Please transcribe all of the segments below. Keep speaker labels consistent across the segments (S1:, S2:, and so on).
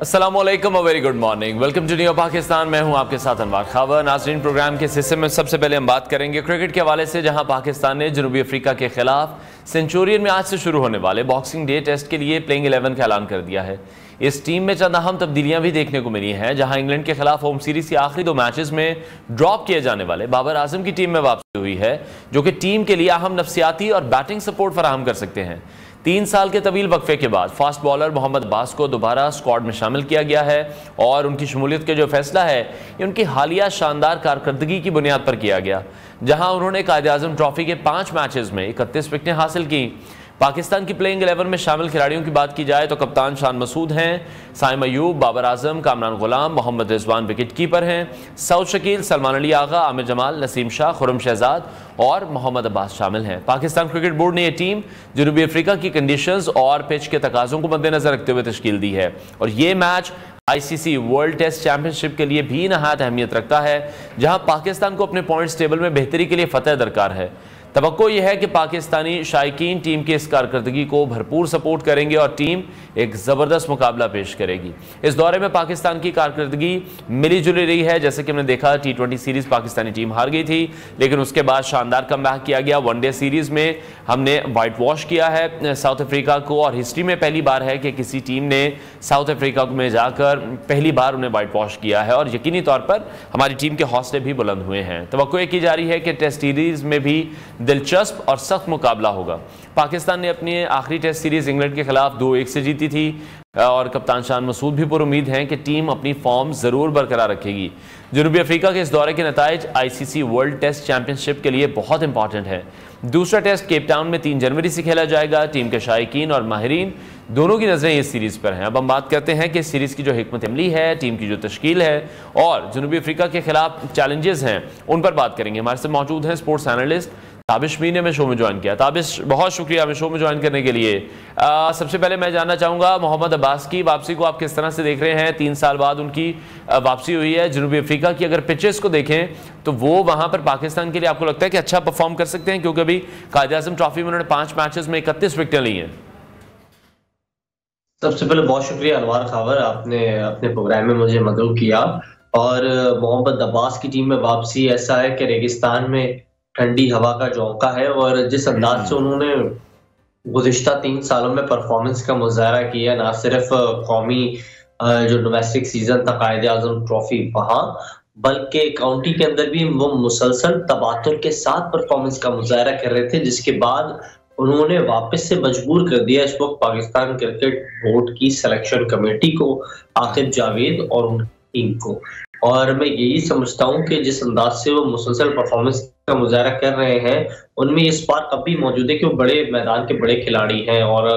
S1: अस्सलामुअलैकुम, very good morning, welcome to new Pakistan. मैं हूं आपके साथ अनवर खावर। नाज़रीन, प्रोग्राम के इस हिस्से में सबसे पहले हम बात करेंगे क्रिकेट के हवाले से, जहां पाकिस्तान ने जनूबी अफ्रीका के खिलाफ सेंचुरियन में आज से शुरू होने वाले बॉक्सिंग डे टेस्ट के लिए प्लेइंग 11 का ऐलान कर दिया है। इस टीम में चंद अहम तब्दीलियां भी देखने को मिली हैं, जहां इंग्लैंड के खिलाफ होम सीरीज के आखिरी 2 मैचेस में ड्रॉप किए जाने वाले बाबर आजम की टीम में वापसी हुई है, जो कि टीम के लिए अहम नफसियाती और बैटिंग सपोर्ट फराहम कर सकते हैं। 3 साल के तवील वक्फे के बाद फास्ट बॉलर मोहम्मद अब्बास को दोबारा स्क्वाड में शामिल किया गया है और उनकी शमूलियत का जो फैसला है ये उनकी हालिया शानदार कारकर्दगी की बुनियाद पर किया गया, जहां उन्होंने कायद-ए-आज़म ट्रॉफी के 5 मैचेस में 31 विकेटें हासिल की। पाकिस्तान की प्लेइंग 11 में शामिल खिलाड़ियों की बात की जाए तो कप्तान शान मसूद हैं, साइम अयूब, बाबर आजम, कामरान गुलाम, मोहम्मद रिजवान विकेट कीपर हैं, सऊद शकील, सलमान अली आगा, आमिर जमाल, नसीम शाह, खुर्रम शहजाद और मोहम्मद अब्बास शामिल हैं। पाकिस्तान क्रिकेट बोर्ड ने यह टीम जनूबी अफ्रीका की कंडीशंस और पिच के तकाज़ों को मद्देनजर रखते हुए तश्कील दी है और ये match ICC world test championship के लिए भी नहायत अहमियत रखता है, जहां पाकिस्तान को अपने पॉइंट्स टेबल में बेहतरी के लिए फतह दरकार है। तवक्को यह है कि पाकिस्तानी शायकीन टीम की इस कारकर्दगी को भरपूर सपोर्ट करेंगे और टीम एक ज़बरदस्त मुकाबला पेश करेगी। इस दौरे में पाकिस्तान की कारकर्दगी मिली जुली रही है। जैसे कि हमने देखा, T20 सीरीज़ पाकिस्तानी टीम हार गई थी, लेकिन उसके बाद शानदार कमबैक किया गया। वनडे सीरीज़ में हमने वाइट वॉश किया है साउथ अफ्रीका को और हिस्ट्री में पहली बार है कि किसी टीम ने साउथ अफ्रीका में जाकर पहली बार उन्हें वाइट वॉश किया है और यकीनी तौर पर हमारी टीम के हौसले भी बुलंद हुए हैं। तवक्को की जा रही है कि टेस्ट सीरीज़ में भी दिलचस्प और सख्त मुकाबला होगा। पाकिस्तान ने अपनी आखिरी टेस्ट सीरीज इंग्लैंड के खिलाफ 2-1 से जीती थी और कप्तान शान मसूद भी पुर उम्मीद हैं कि टीम अपनी फॉर्म जरूर बरकरार रखेगी। जनूबी अफ्रीका के इस दौरे के नताइज ICC वर्ल्ड टेस्ट चैंपियनशिप के लिए बहुत इंपॉर्टेंट है। दूसरा टेस्ट केप टाउन में 3 जनवरी से खेला जाएगा। टीम के शायकीन और माहिरीन दोनों की नजरें इस सीरीज पर हैं। अब हम बात करते हैं कि इस सीरीज की जो हिकमत अमली है, टीम की जो तश्कील है और जनूबी अफ्रीका के खिलाफ चैलेंजेस हैं, उन पर बात करेंगे। हमारे साथ मौजूद हैं स्पोर्ट्स एनालिस्ट ताबिश मीर ने हमें शो में ज्वाइन किया। ताबिश, बहुत शुक्रिया हमें शो में ज्वाइन करने के लिए। सबसे पहले मैं जानना चाहूँगा, मोहम्मद अब्बास की वापसी को आप किस तरह से देख रहे हैं? 3 साल बाद उनकी वापसी हुई है जनूबी अफ्रीका की। अगर पिचेस को देखें तो वो वहाँ पर पाकिस्तान के लिए आपको लगता है कि अच्छा परफॉर्म कर सकते हैं, क्योंकि अभी कायद-ए-आज़म ट्रॉफी में उन्होंने 5 मैचेस में 31 विकेटें ली हैं?
S2: सबसे पहले बहुत शुक्रिया अनवर खावर, आपने अपने प्रोग्राम में मुझे मदऊ किया। और मोहम्मद अब्बास की टीम में वापसी ऐसा है कि रेगिस्तान में ठंडी हवा का झोंका है और जिस अंदाज से उन्होंने गुज़िश्ता 3 सालों में परफॉर्मेंस का मुजाहरा किया, ना सिर्फ कौमी जो डोमेस्टिक सीजन था कायद-ए-आज़म ट्रॉफी वहां, बल्कि काउंटी के अंदर भी वो मुसलसल तबादुल के साथ परफॉर्मेंस का मुजाहरा कर रहे थे, जिसके बाद उन्होंने वापस से मजबूर कर दिया इस वक्त पाकिस्तान क्रिकेट बोर्ड की सिलेक्शन कमेटी को, आकिब जावेद और उनकी टीम को। और मैं यही समझता हूं कि जिस अंदाज से वो मुसलसल परफॉर्मेंस का मुजाहरा कर रहे हैं, उनमें इस बार कभी मौजूद है कि वो बड़े मैदान के बड़े खिलाड़ी हैं। और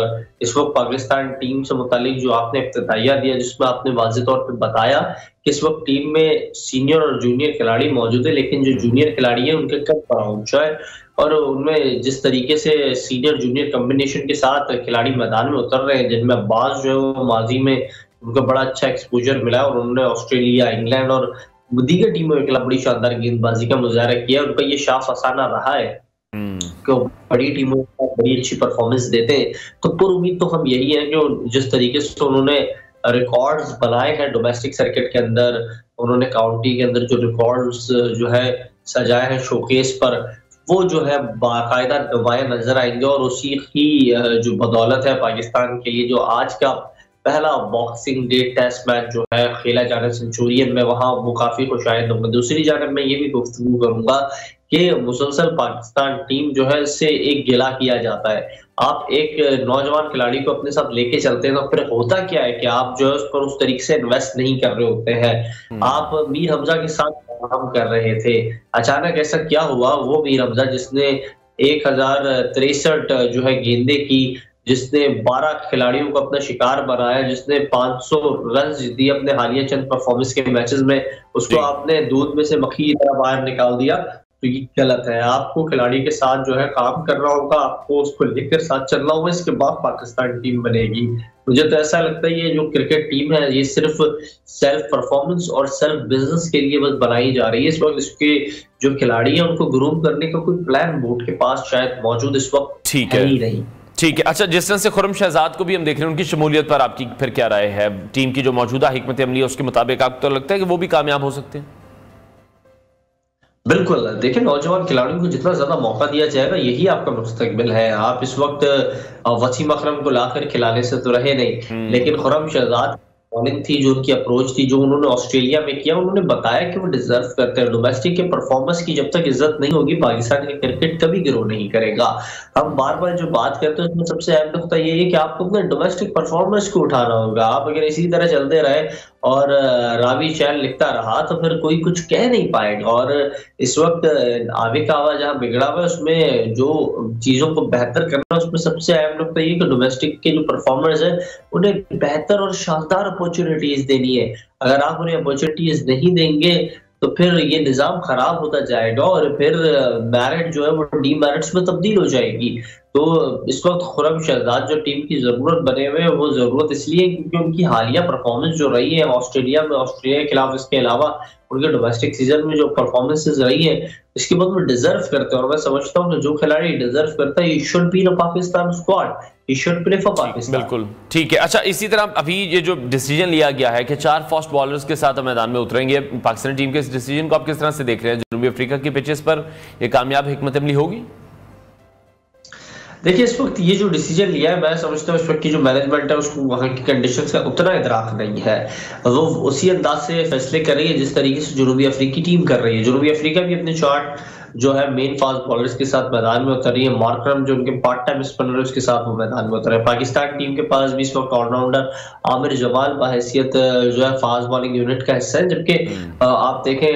S2: इस वक्त पाकिस्तान टीम से मुतालिक जो आपने इफ्तिताहिया दिया, जिसमें आपने वाज़ेह तौर पर बताया कि इस वक्त टीम में सीनियर और जूनियर खिलाड़ी मौजूद है, लेकिन जो जूनियर खिलाड़ी है उनके कद बड़ा ऊंचा है और उनमें जिस तरीके से सीनियर जूनियर कॉम्बिनेशन के साथ खिलाड़ी मैदान में उतर रहे हैं, जिनमें अब्बास जो है वो माजी में उनको बड़ा अच्छा एक्सपोजर मिला और उन्होंने ऑस्ट्रेलिया, इंग्लैंड और दीगर टीमों के खिलाफ बड़ी शानदार गेंदबाजी का मुजाहरा किया। उनका ये शाफ आसाना रहा है कि बड़ी टीमों को बड़ी अच्छी परफॉर्मेंस देते हैं। तो पुर उम्मीद तो हम यही है कि जिस तरीके से उन्होंने रिकॉर्ड्स बनाए हैं डोमेस्टिक सर्किट के अंदर, उन्होंने काउंटी के अंदर जो रिकॉर्ड्स जो है सजाए हैं शोकेस पर, वो जो है बाकायदा नुमाया नजर आएंगे और उसी की जो बदौलत है पाकिस्तान के लिए जो आज का पहला बॉक्सिंग डे टेस्ट मैच जो है खेला जाना सेंचुरियन में, वहां वो काफी खुशाइंद होंगे। दूसरी जानब मैं ये भी गुफ्तगू करूंगा कि मुसलसल पाकिस्तान टीम जो है इससे एक गिला किया जाता है। आप एक नौजवान खिलाड़ी को अपने साथ लेके चलते हैं तो फिर होता क्या है कि आप जो है उस पर उस तरीके से इन्वेस्ट नहीं कर रहे होते हैं। आप मीर हमजा के साथ काम कर रहे थे, अचानक ऐसा क्या हुआ, वो मीर हमजा जिसने 1063 जो है गेंदे की, जिसने 12 खिलाड़ियों को अपना शिकार बनाया, जिसने 500 रन दिए अपने हालिया चंद परफॉर्मेंस के मैचेस में, उसको आपने दूध में से मक्खी की तरह बाहर निकाल दिया, तो ये गलत है। आपको खिलाड़ी के साथ जो है काम करना होगा, आपको उसको लेकर साथ चलना होगा, इसके बाद पाकिस्तान टीम बनेगी। मुझे तो ऐसा लगता है ये जो क्रिकेट टीम है ये सिर्फ सेल्फ परफॉर्मेंस और सेल्फ बिजनेस के लिए बस बनाई जा रही है। इस वक्त इसके जो खिलाड़ी है उनको ग्रूम करने का कोई प्लान बोर्ड के पास शायद मौजूद इस वक्त है ही नहीं।
S1: ठीक है। अच्छा, जिस तरह से खुर्रम शहजाद को भी हम देख रहे हैं, उनकी शमूलियत पर आपकी फिर क्या राय है? टीम की जो मौजूदा हिकमत अमली है उसके मुताबिक आपको तो लगता है कि वो भी कामयाब हो सकते हैं?
S2: बिल्कुल, देखिए नौजवान खिलाड़ियों को जितना ज़्यादा मौका दिया जाएगा यही आपका मुस्तकबिल है। आप इस वक़्त वसीम अकरम को लाकर खिलाने से तो रहे नहीं, लेकिन खुर्रम शहजाद बॉलिंग थी, जो उनकी अप्रोच थी, जो उन्होंने ऑस्ट्रेलिया में किया, उन्होंने बताया कि वो डिज़र्व करते हैं। डोमेस्टिक के परफॉर्मेंस की जब तक इज़्ज़त नहीं होगी, पाकिस्तान का क्रिकेट कभी ग्रो नहीं करेगा। हम बार-बार जो बात करते हैं उसमें सबसे अहम नुकता ये है कि आपको अपने डोमेस्टिक परफॉर्मेंस को उठाना होगा। आप अगर इसी तरह चलते रहे और रावी चैन लिखता रहा तो फिर कोई कुछ कह नहीं पाएगा। और इस वक़्त आबिद का आवा जहाँ बिगड़ा हुआ है उसमें जो चीज़ों को बेहतर करना है उसमें सबसे अहम नुकता ये है कि डोमेस्टिक के जो परफॉर्मर्स हैं उन्हें बेहतर और शानदार अपॉर्चुनिटीज़ देनी है। अगर आप उन्हें अपॉर्चुनिटीज़ नहीं देंगे तो फिर ये निज़ाम खराब होता जाएगा और फिर मेरिट जो है वो डीमेरिट्स में तब्दील हो जाएगी। तो इस वक़्त खुर्रम शहजाद जो टीम की ज़रूरत बने हुए हैं, वो ज़रूरत इसलिए क्योंकि उनकी हालिया परफॉर्मेंस जो रही है ऑस्ट्रेलिया में, ऑस्ट्रेलिया के खिलाफ, इसके अलावा उनके डोमेस्टिक सीजन में जो परफॉर्मेंसेस रही है, इसके बाद वो डिज़र्व करते हैं। और मैं समझता हूँ कि जो खिलाड़ी डिज़र्व करता है, he should be in a Pakistan squad, he should play for Pakistan.
S1: बिल्कुल ठीक है। अच्छा, इसी तरह अभी ये जो डिसीजन लिया गया है कि 4 फास्ट बॉलर्स के साथ मैदान में उतरेंगे, पाकिस्तानी टीम के इस डिसीजन को आप किस तरह से देख रहे हैं? जनूबी अफ्रीका की पिचेस पर ये कामयाब हिकमत अमली होगी?
S2: देखिए, इस वक्त ये जो डिसीजन लिया है, मैं समझता हूँ इस वक्त की जो मैनेजमेंट है उसको वहाँ की कंडीशंस का उतना इदराक नहीं है। वो उसी अंदाज से फैसले कर रही है जिस तरीके से जनूबी अफ्रीकी टीम कर रही है। जनूबी अफ्रीका भी अपने चार्ट जो है मेन फास्ट बॉलर्स के साथ मैदान में उतर रही है। मार्करम जो उनके पार्ट टाइम स्पिनर है उसके साथ वो मैदान में उतर है। पाकिस्तान टीम के पास भी इस वक्त ऑलराउंडर आमिर जमाल बहैसियत जो है फास्ट बॉलिंग यूनिट का हिस्सा है, जबकि आप देखें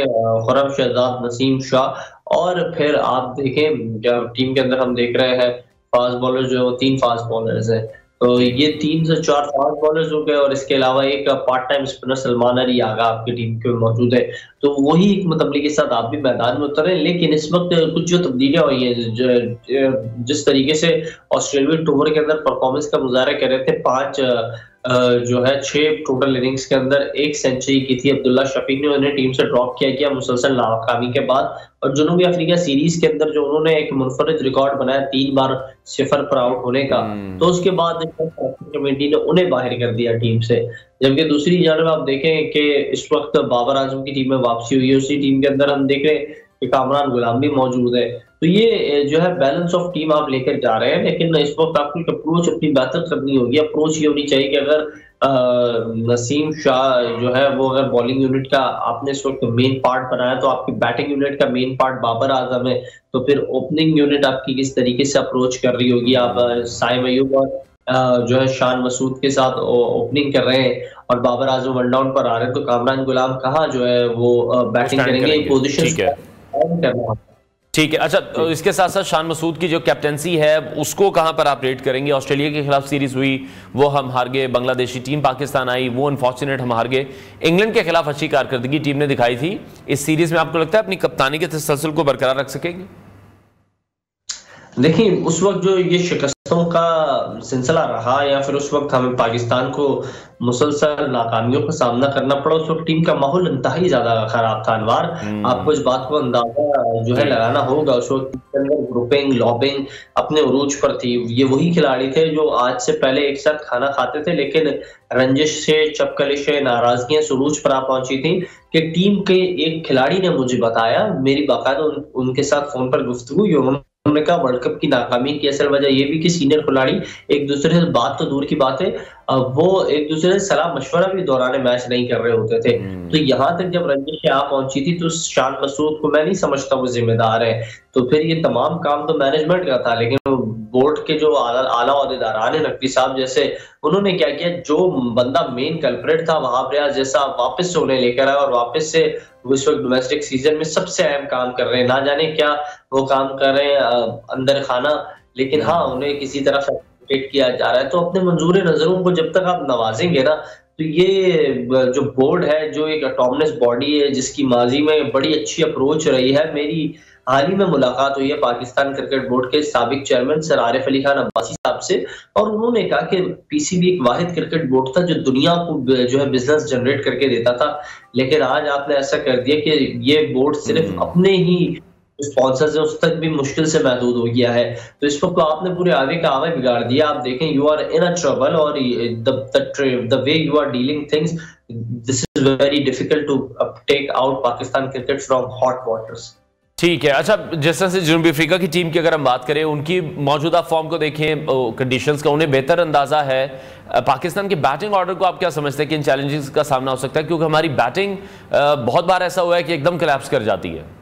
S2: खुर्रम शहजाद, नसीम शाह, और फिर आप देखें टीम के अंदर हम देख रहे हैं फास्ट बॉलर जो है वो 3 फास्ट बॉलर्स हैं। तो ये 3 से 4 फास्ट बॉलर्स हो गए और इसके अलावा एक part time spinner Salman Ali Agha आपकी टीम के मौजूद है। तो वही हिकमत अमली के साथ आप भी मैदान में उतरे। लेकिन इस वक्त कुछ जो तब्दीलियां हुई है, जिस तरीके से ऑस्ट्रेलियन टूर के अंदर परफॉर्मेंस का मुजाहरा कर रहे थे, 5 जो है 6 टोटल इनिंग्स के अंदर 1 सेंचुरी की थी अब्दुल्ला शफीक ने, उन्हें टीम से ड्रॉप किया मुसलसल नाकामी के बाद। और जनूबी अफ्रीका सीरीज के अंदर जो उन्होंने एक मुनफरिद रिकॉर्ड बनाया 3 बार 0 पर आउट होने का, तो उसके बाद कमेटी ने उन्हें बाहर कर दिया टीम से। जबकि दूसरी जानब आप देखें कि इस वक्त बाबर आजम की टीम में वापसी हुई है, उसी टीम के अंदर हम देख रहे हैं कि कामरान गुलाम भी मौजूद है। तो ये जो है बैलेंस ऑफ टीम आप लेकर जा रहे हैं, लेकिन इस वक्त आपको एक अप्रोच अपनी बेहतर करनी होगी। अप्रोच ये होनी चाहिए कि अगर नसीम शाह जो है वो अगर बॉलिंग यूनिट का आपने इस वक्त मेन पार्ट बनाया, तो आपकी बैटिंग यूनिट का मेन पार्ट बाबर आजम है। तो फिर ओपनिंग यूनिट आपकी किस तरीके से अप्रोच कर रही होगी? आप साइम अयूब और जो है शान मसूद के साथ ओपनिंग कर रहे हैं और बाबर आजम वन डाउन पर आ रहे हैं, तो कामरान गुलाम कहाँ जो है वो बैटिंग करेंगे? पोजीशन
S1: ठीक है। अच्छा, तो इसके साथ साथ शान मसूद की जो कैप्टनसी है उसको कहां पर आप रेट करेंगे? ऑस्ट्रेलिया के खिलाफ सीरीज हुई, वो हम हार गए। बांग्लादेशी टीम पाकिस्तान आई, वो अनफॉर्चुनेट हम हार गए। इंग्लैंड के खिलाफ अच्छी कारकर्दगी टीम ने दिखाई थी। इस सीरीज में आपको लगता है अपनी कप्तानी के तसलसल को बरकरार रख सकेंगे?
S2: देखिए, उस वक्त जो ये शिकस्तों का सिलसिला रहा या फिर उस वक्त हमें पाकिस्तान को मुसलसल नाकामियों का सामना करना पड़ा, उस वक्त टीम का माहौल इंतहाई ज्यादा खराब था। अनवार, आपको इस बात को अंदाजा जो है लगाना होगा, उस वक्त ग्रुपिंग लॉबिंग अपने उरूज पर थी। ये वही खिलाड़ी थे जो आज से पहले एक साथ खाना खाते थे, लेकिन रंजिश से, चपकलिश से, नाराजगियां सुरूज पर आ पहुंची थी कि टीम के एक खिलाड़ी ने मुझे बताया, मेरी बाकायदा उनके साथ फोन पर गुफ्तगू हुई, उन्होंने कहा वर्ल्ड कप की नाकामी की असल वजह ये भी कि सीनियर खिलाड़ी एक दूसरे से बात तो दूर की बात है, वो एक दूसरे से सलाह मशवरा भी दौरान मैच नहीं कर रहे होते थे। तो यहाँ तक जब रंजिश आ पहुंची थी तो शान मसूद को मैं नहीं समझता वो जिम्मेदार है। तो फिर ये तमाम काम तो मैनेजमेंट का था, लेकिन बोर्ड के जो आला ओहदेदारान है, नकवी साहब जैसे, उन्होंने क्या किया, जो बंदा मेन कल्प्रेट था वहाब रियाज जैसा वापस से उन्हें लेकर आया और वापस से इस वक्त डोमेस्टिक सीजन में सबसे अहम काम कर रहे हैं। ना जाने क्या वो काम कर रहे हैं अंदर खाना, लेकिन हाँ उन्हें किसी तरह फैसिलिटेट किया जा रहा है। तो अपने मंजूर नजरों को जब तक आप नवाजेंगे ना, तो ये जो बोर्ड है, जो एक ऑटोनमस बॉडी है जिसकी माजी में बड़ी अच्छी अप्रोच रही है। मेरी हाल ही में मुलाकात हुई है पाकिस्तान क्रिकेट बोर्ड के साबिक चेयरमैन सर आरिफ अली खान अब्बासी साहब से, और उन्होंने कहा कि पीसीबी एक वाहिद क्रिकेट बोर्ड था जो दुनिया को जो है बिजनेस जनरेट करके देता था, लेकिन आज आपने ऐसा कर दिया कि ये बोर्ड सिर्फ अपने ही स्पॉन्सर्स है उस तक भी मुश्किल से महदूद हो गया है। तो इस वक्त तो आपने पूरे आगे का आगे बिगाड़ दिया। आप देखें, you are in a trouble, और the way you are dealing things, this is very difficult to take out Pakistan cricket from hot waters.
S1: ठीक है। अच्छा, जिस तरह से जनूबी अफ्रीका की टीम की अगर हम बात करें, उनकी मौजूदा फॉर्म को देखें, कंडीशंस का उन्हें बेहतर अंदाजा है। पाकिस्तान के बैटिंग ऑर्डर को आप क्या समझते हैं कि इन चैलेंजेस का सामना हो सकता है? क्योंकि हमारी बैटिंग बहुत बार ऐसा हुआ है कि एकदम कोलैप्स कर जाती है।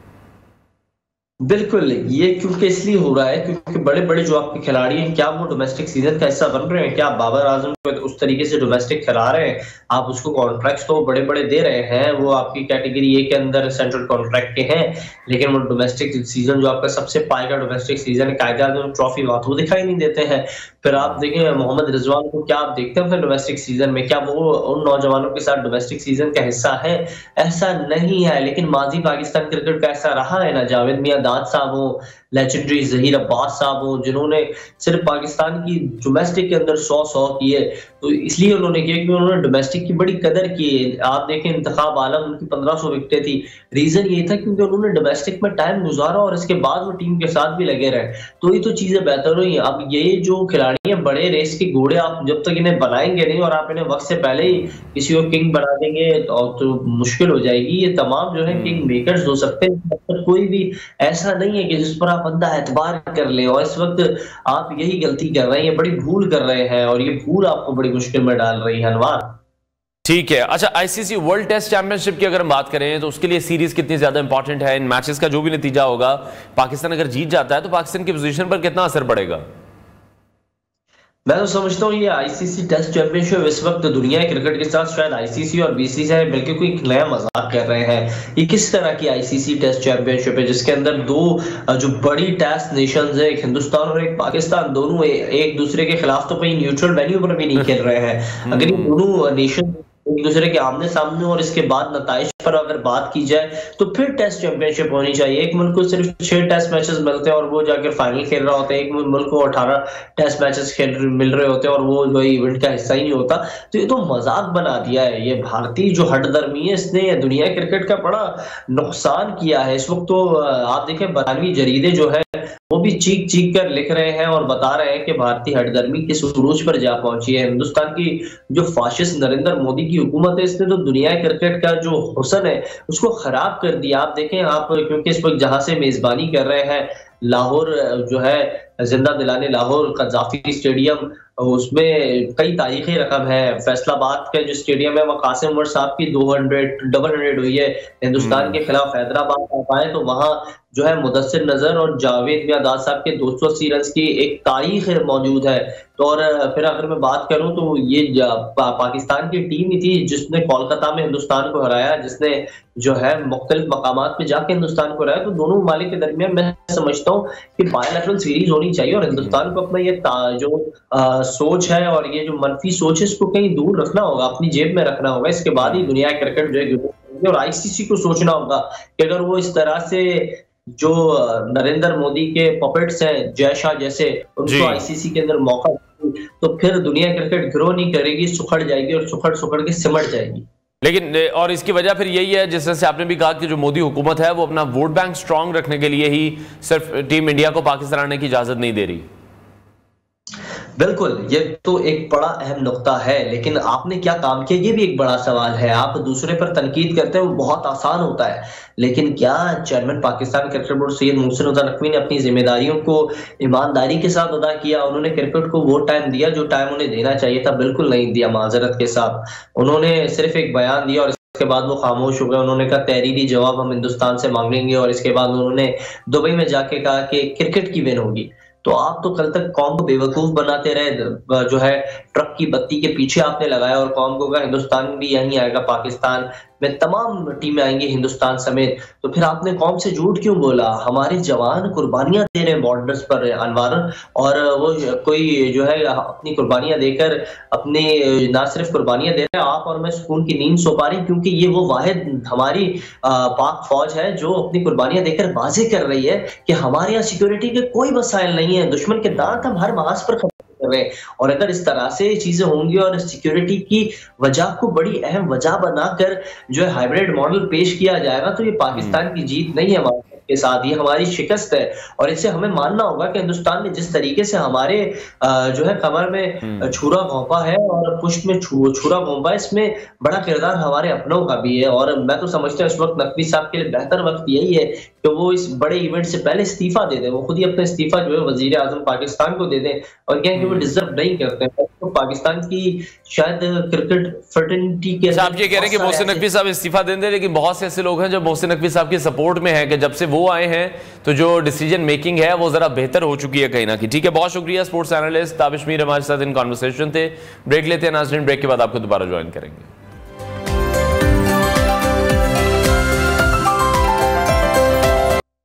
S2: बिल्कुल, ये क्योंकि इसलिए हो रहा है क्योंकि बड़े बड़े जो आपके खिलाड़ी हैं, क्या वो डोमेस्टिक सीजन का हिस्सा बन रहे हैं? क्या बाबर आजम को उस तरीके से डोमेस्टिक खिला रहे हैं? आप उसको कॉन्ट्रैक्ट्स तो बड़े बड़े दे रहे हैं, वो आपकी कैटेगरी ए के अंदर सेंट्रल कॉन्ट्रैक्ट के हैं, लेकिन वो डोमेस्टिक सीजन जो आपका सबसे पाई का डोमेस्टिक सीजन है, कायदा ट्रॉफी बात वो दिखाई नहीं देते हैं। फिर आप देखें मोहम्मद रिजवान को, क्या आप देखते हैं फिर डोमेस्टिक सीजन में? क्या वो उन नौजवानों के साथ डोमेस्टिक सीजन का हिस्सा है? ऐसा नहीं है। लेकिन माजी पाकिस्तान क्रिकेट का ऐसा रहा है ना, जावेद मियां दाद साहब हो, लेजेंडरी जहीर अब्बास साहब हो, जिन्होंने सिर्फ पाकिस्तान की डोमेस्टिक के अंदर 100 किए, तो इसलिए उन्होंने किया कि उन्होंने डोमेस्टिक की बड़ी कदर की। आप देखें इंतखाब आलम, उनकी 1500 विकेटें थी। रीजन ये था क्योंकि उन्होंने डोमेस्टिक में टाइम गुजारा और इसके बाद वो टीम के साथ भी लगे रहे, तो ये तो चीजें बेहतर हुई। अब ये जो खिलाड़ी हैं, बड़े रेस के घोड़े, आप जब तक इन्हें बनाएंगे नहीं और आप इन्हें वक्त से पहले ही किसी को किंग बना देंगे तो मुश्किल हो जाएगी। ये तमाम जो है किंग मेकर्स हो सकते हैं, कोई भी ऐसा नहीं है कि जिस पर आप बंदा एतबार कर ले, और इस वक्त आप यही गलती कर रहे हैं, ये बड़ी भूल कर रहे हैं, और ये भूल आपको बड़ी मुश्किल में डाल रही है अनवार।
S1: ठीक है। अच्छा, आईसीसी वर्ल्ड टेस्ट चैंपियनशिप की अगर हम बात करें तो उसके लिए सीरीज कितनी ज्यादा इंपॉर्टेंट है? इन मैचेस का जो भी नतीजा होगा, पाकिस्तान अगर जीत जाता है तो पाकिस्तान की पोजीशन पर कितना असर पड़ेगा?
S2: मैं तो समझता हूँ ये आईसीसी टेस्ट चैंपियनशिप इस वक्त दुनिया के क्रिकेट के साथ शायद आईसीसी और बीसीसीआई मिलकर कोई नया मजाक कर रहे हैं। ये किस तरह की आईसीसी टेस्ट चैंपियनशिप है जिसके अंदर दो जो बड़ी टेस्ट नेशंस है, एक हिंदुस्तान और एक पाकिस्तान, दोनों एक दूसरे के खिलाफ तो कहीं न्यूट्रल वेन्यू पर भी नहीं खेल रहे हैं। अगर ये दोनों नेशन एक दूसरे के आमने सामने और इसके बाद नताइज पर अगर बात की जाए तो फिर टेस्ट चैंपियनशिप होनी चाहिए। एक मुल्क को सिर्फ 6 टेस्ट मैचेस मिलते हैं और वो जाकर फाइनल खेल रहा होता है, एक मुल्क को 18 टेस्ट मैचेस मिल रहे होते हैं और वो जो इवेंट का हिस्सा ही नहीं होता। तो ये तो मजाक बना दिया है। ये भारतीय जो हठधर्मी है, इसने दुनिया क्रिकेट का बड़ा नुकसान किया है। इस वक्त तो आप देखें, बरतानवी जरीदे जो है वो भी चीख चीख कर लिख रहे हैं और बता रहे हैं कि भारतीय हठधर्मी किस उरूज पर जा पहुंची है। हिंदुस्तान की जो फाशिस्ट नरेंद्र मोदी की हुकूमत है, इसने तो दुनिया क्रिकेट का जो हुस्न है उसको खराब कर दिया। आप देखें, आप क्योंकि इस वक्त जहां से मेजबानी कर रहे हैं, लाहौर जो है जिंदा दिलाने लाहौर कज़ाफी स्टेडियम, उसमें कई तारीखी रकम है। फैसलाबाद का जो स्टेडियम है, वह कासिम उमर साहब की 200 हुई है हिंदुस्तान के खिलाफ। हैदराबाद आप आए तो वहां जो है मुदस्सिर नजर और जावेद मियां दाद साहब के 280 रन की एक तारीख मौजूद है। तो और फिर अगर मैं बात करूं तो ये पाकिस्तान की टीम ही थी जिसने कोलकाता में हिंदुस्तान को हराया, जिसने जो है मुख्तलिफ मकामात पे जाके हिंदुस्तान को हराया। तो दोनों ममालिक के दरमियान मैं समझता हूँ कि बायलैटरल सीरीज होनी चाहिए और हिंदुस्तान को अपना ये जो सोच है और ये जो मनफी सोच है इसको कहीं दूर रखना होगा, अपनी जेब में रखना होगा। इसके बाद ही दुनिया क्रिकेट जो है, और आईसीसी को सोचना होगा कि अगर वो इस तरह से जो नरेंद्र मोदी के पपेट्स हैं, जय शाह जैसे, उनको आईसीसी के अंदर मौका तो फिर दुनिया क्रिकेट ग्रो नहीं करेगी, सुखड़ जाएगी और सुखड़ के सिमट जाएगी।
S1: लेकिन और इसकी वजह फिर यही है, जिस तरह से आपने भी कहा कि जो मोदी हुकूमत है वो अपना वोट बैंक स्ट्रांग रखने के लिए ही सिर्फ टीम इंडिया को पाकिस्तान आने की इजाजत नहीं दे रही।
S2: बिल्कुल, ये तो एक बड़ा अहम नुक्ता है, लेकिन आपने क्या काम किया ये भी एक बड़ा सवाल है। आप दूसरे पर तनकीद करते हैं वो बहुत आसान होता है, लेकिन क्या chairman Pakistan cricket board Syed Mohsin Raza Naqvi ने अपनी जिम्मेदारियों को ईमानदारी के साथ अदा किया? उन्होंने क्रिकेट को वो टाइम दिया जो टाइम उन्हें देना चाहिए था? बिल्कुल नहीं दिया। माजरत के साथ उन्होंने सिर्फ एक बयान दिया और इसके बाद वो खामोश हो गए। उन्होंने कहा तहरीरी जवाब हम हिंदुस्तान से मांगेंगे, और इसके बाद उन्होंने दुबई में जाके कहा कि क्रिकेट की विन होगी। तो आप तो कल तक कौम को बेवकूफ बनाते रहे, जो है ट्रक की बत्ती के पीछे आपने लगाया और कौम को कहा हिंदुस्तान भी यहीं आएगा, पाकिस्तान में तमाम टीमें आएंगी हिंदुस्तान समेत। तो फिर आपने कौम से झूठ क्यों बोला? हमारे जवान कुर्बानियां दे रहे हैं बॉर्डर्स पर अनवर, और वो कोई जो है अपनी कुर्बानियां देकर अपने ना सिर्फ कुर्बानियां दे रहे हैं, आप और मैं सुकून की नींद सो पा रही, क्योंकि ये वो वाहिद हमारी पाक फौज है जो अपनी कुर्बानियां देकर वाजे कर रही है कि हमारे यहाँ सिक्योरिटी के कोई वसाइल नहीं है, दुश्मन के दांत हम हर महाज पर और अगर इस तरह से चीजें होंगी और सिक्योरिटी की वजह को बड़ी अहम वजह बनाकर जो है हाइब्रिड मॉडल पेश किया जाएगा तो ये पाकिस्तान की जीत नहीं है। के साथ, ये हमारी शिकस्त है। और इससे हमें मानना होगा कि हिंदुस्तान ने जिस तरीके से हमारे जो है कमर में छुरा घोंपा है और पुष्ट में छुरा घोंपा है, इसमें बड़ा किरदार हमारे अपनों का भी है। और मैं तो समझता हूँ इस वक्त नकवी साहब के लिए बेहतर वक्त यही है कि वो इस बड़े इवेंट से पहले इस्तीफा दे दें, वो खुद ही अपना इस्तीफा जो है वजीर आजम पाकिस्तान को दे दें और कहें कि वो डिजर्व नहीं करते हैं। तो पाकिस्तान की शायद क्रिकेट फ्रेटर्निटी के
S1: आप ये कह रहे हैं कि मोहसिन नकवी साहब इस्तीफा दे दें, लेकिन बहुत से ऐसे लोग हैं जो मोहसिन नकवी साहब की सपोर्ट में हैं कि जब से वो आए हैं तो जो डिसीजन मेकिंग है वो जरा बेहतर हो चुकी है कहीं ना कहीं। ठीक है, बहुत शुक्रिया। स्पोर्ट्स एनालिस्ट ताबिश मीर हमारे साथ इन कॉन्वर्सेशन थे। ब्रेक लेते हैं नाज़रीन, ब्रेक के बाद आपको दोबारा ज्वाइन करेंगे।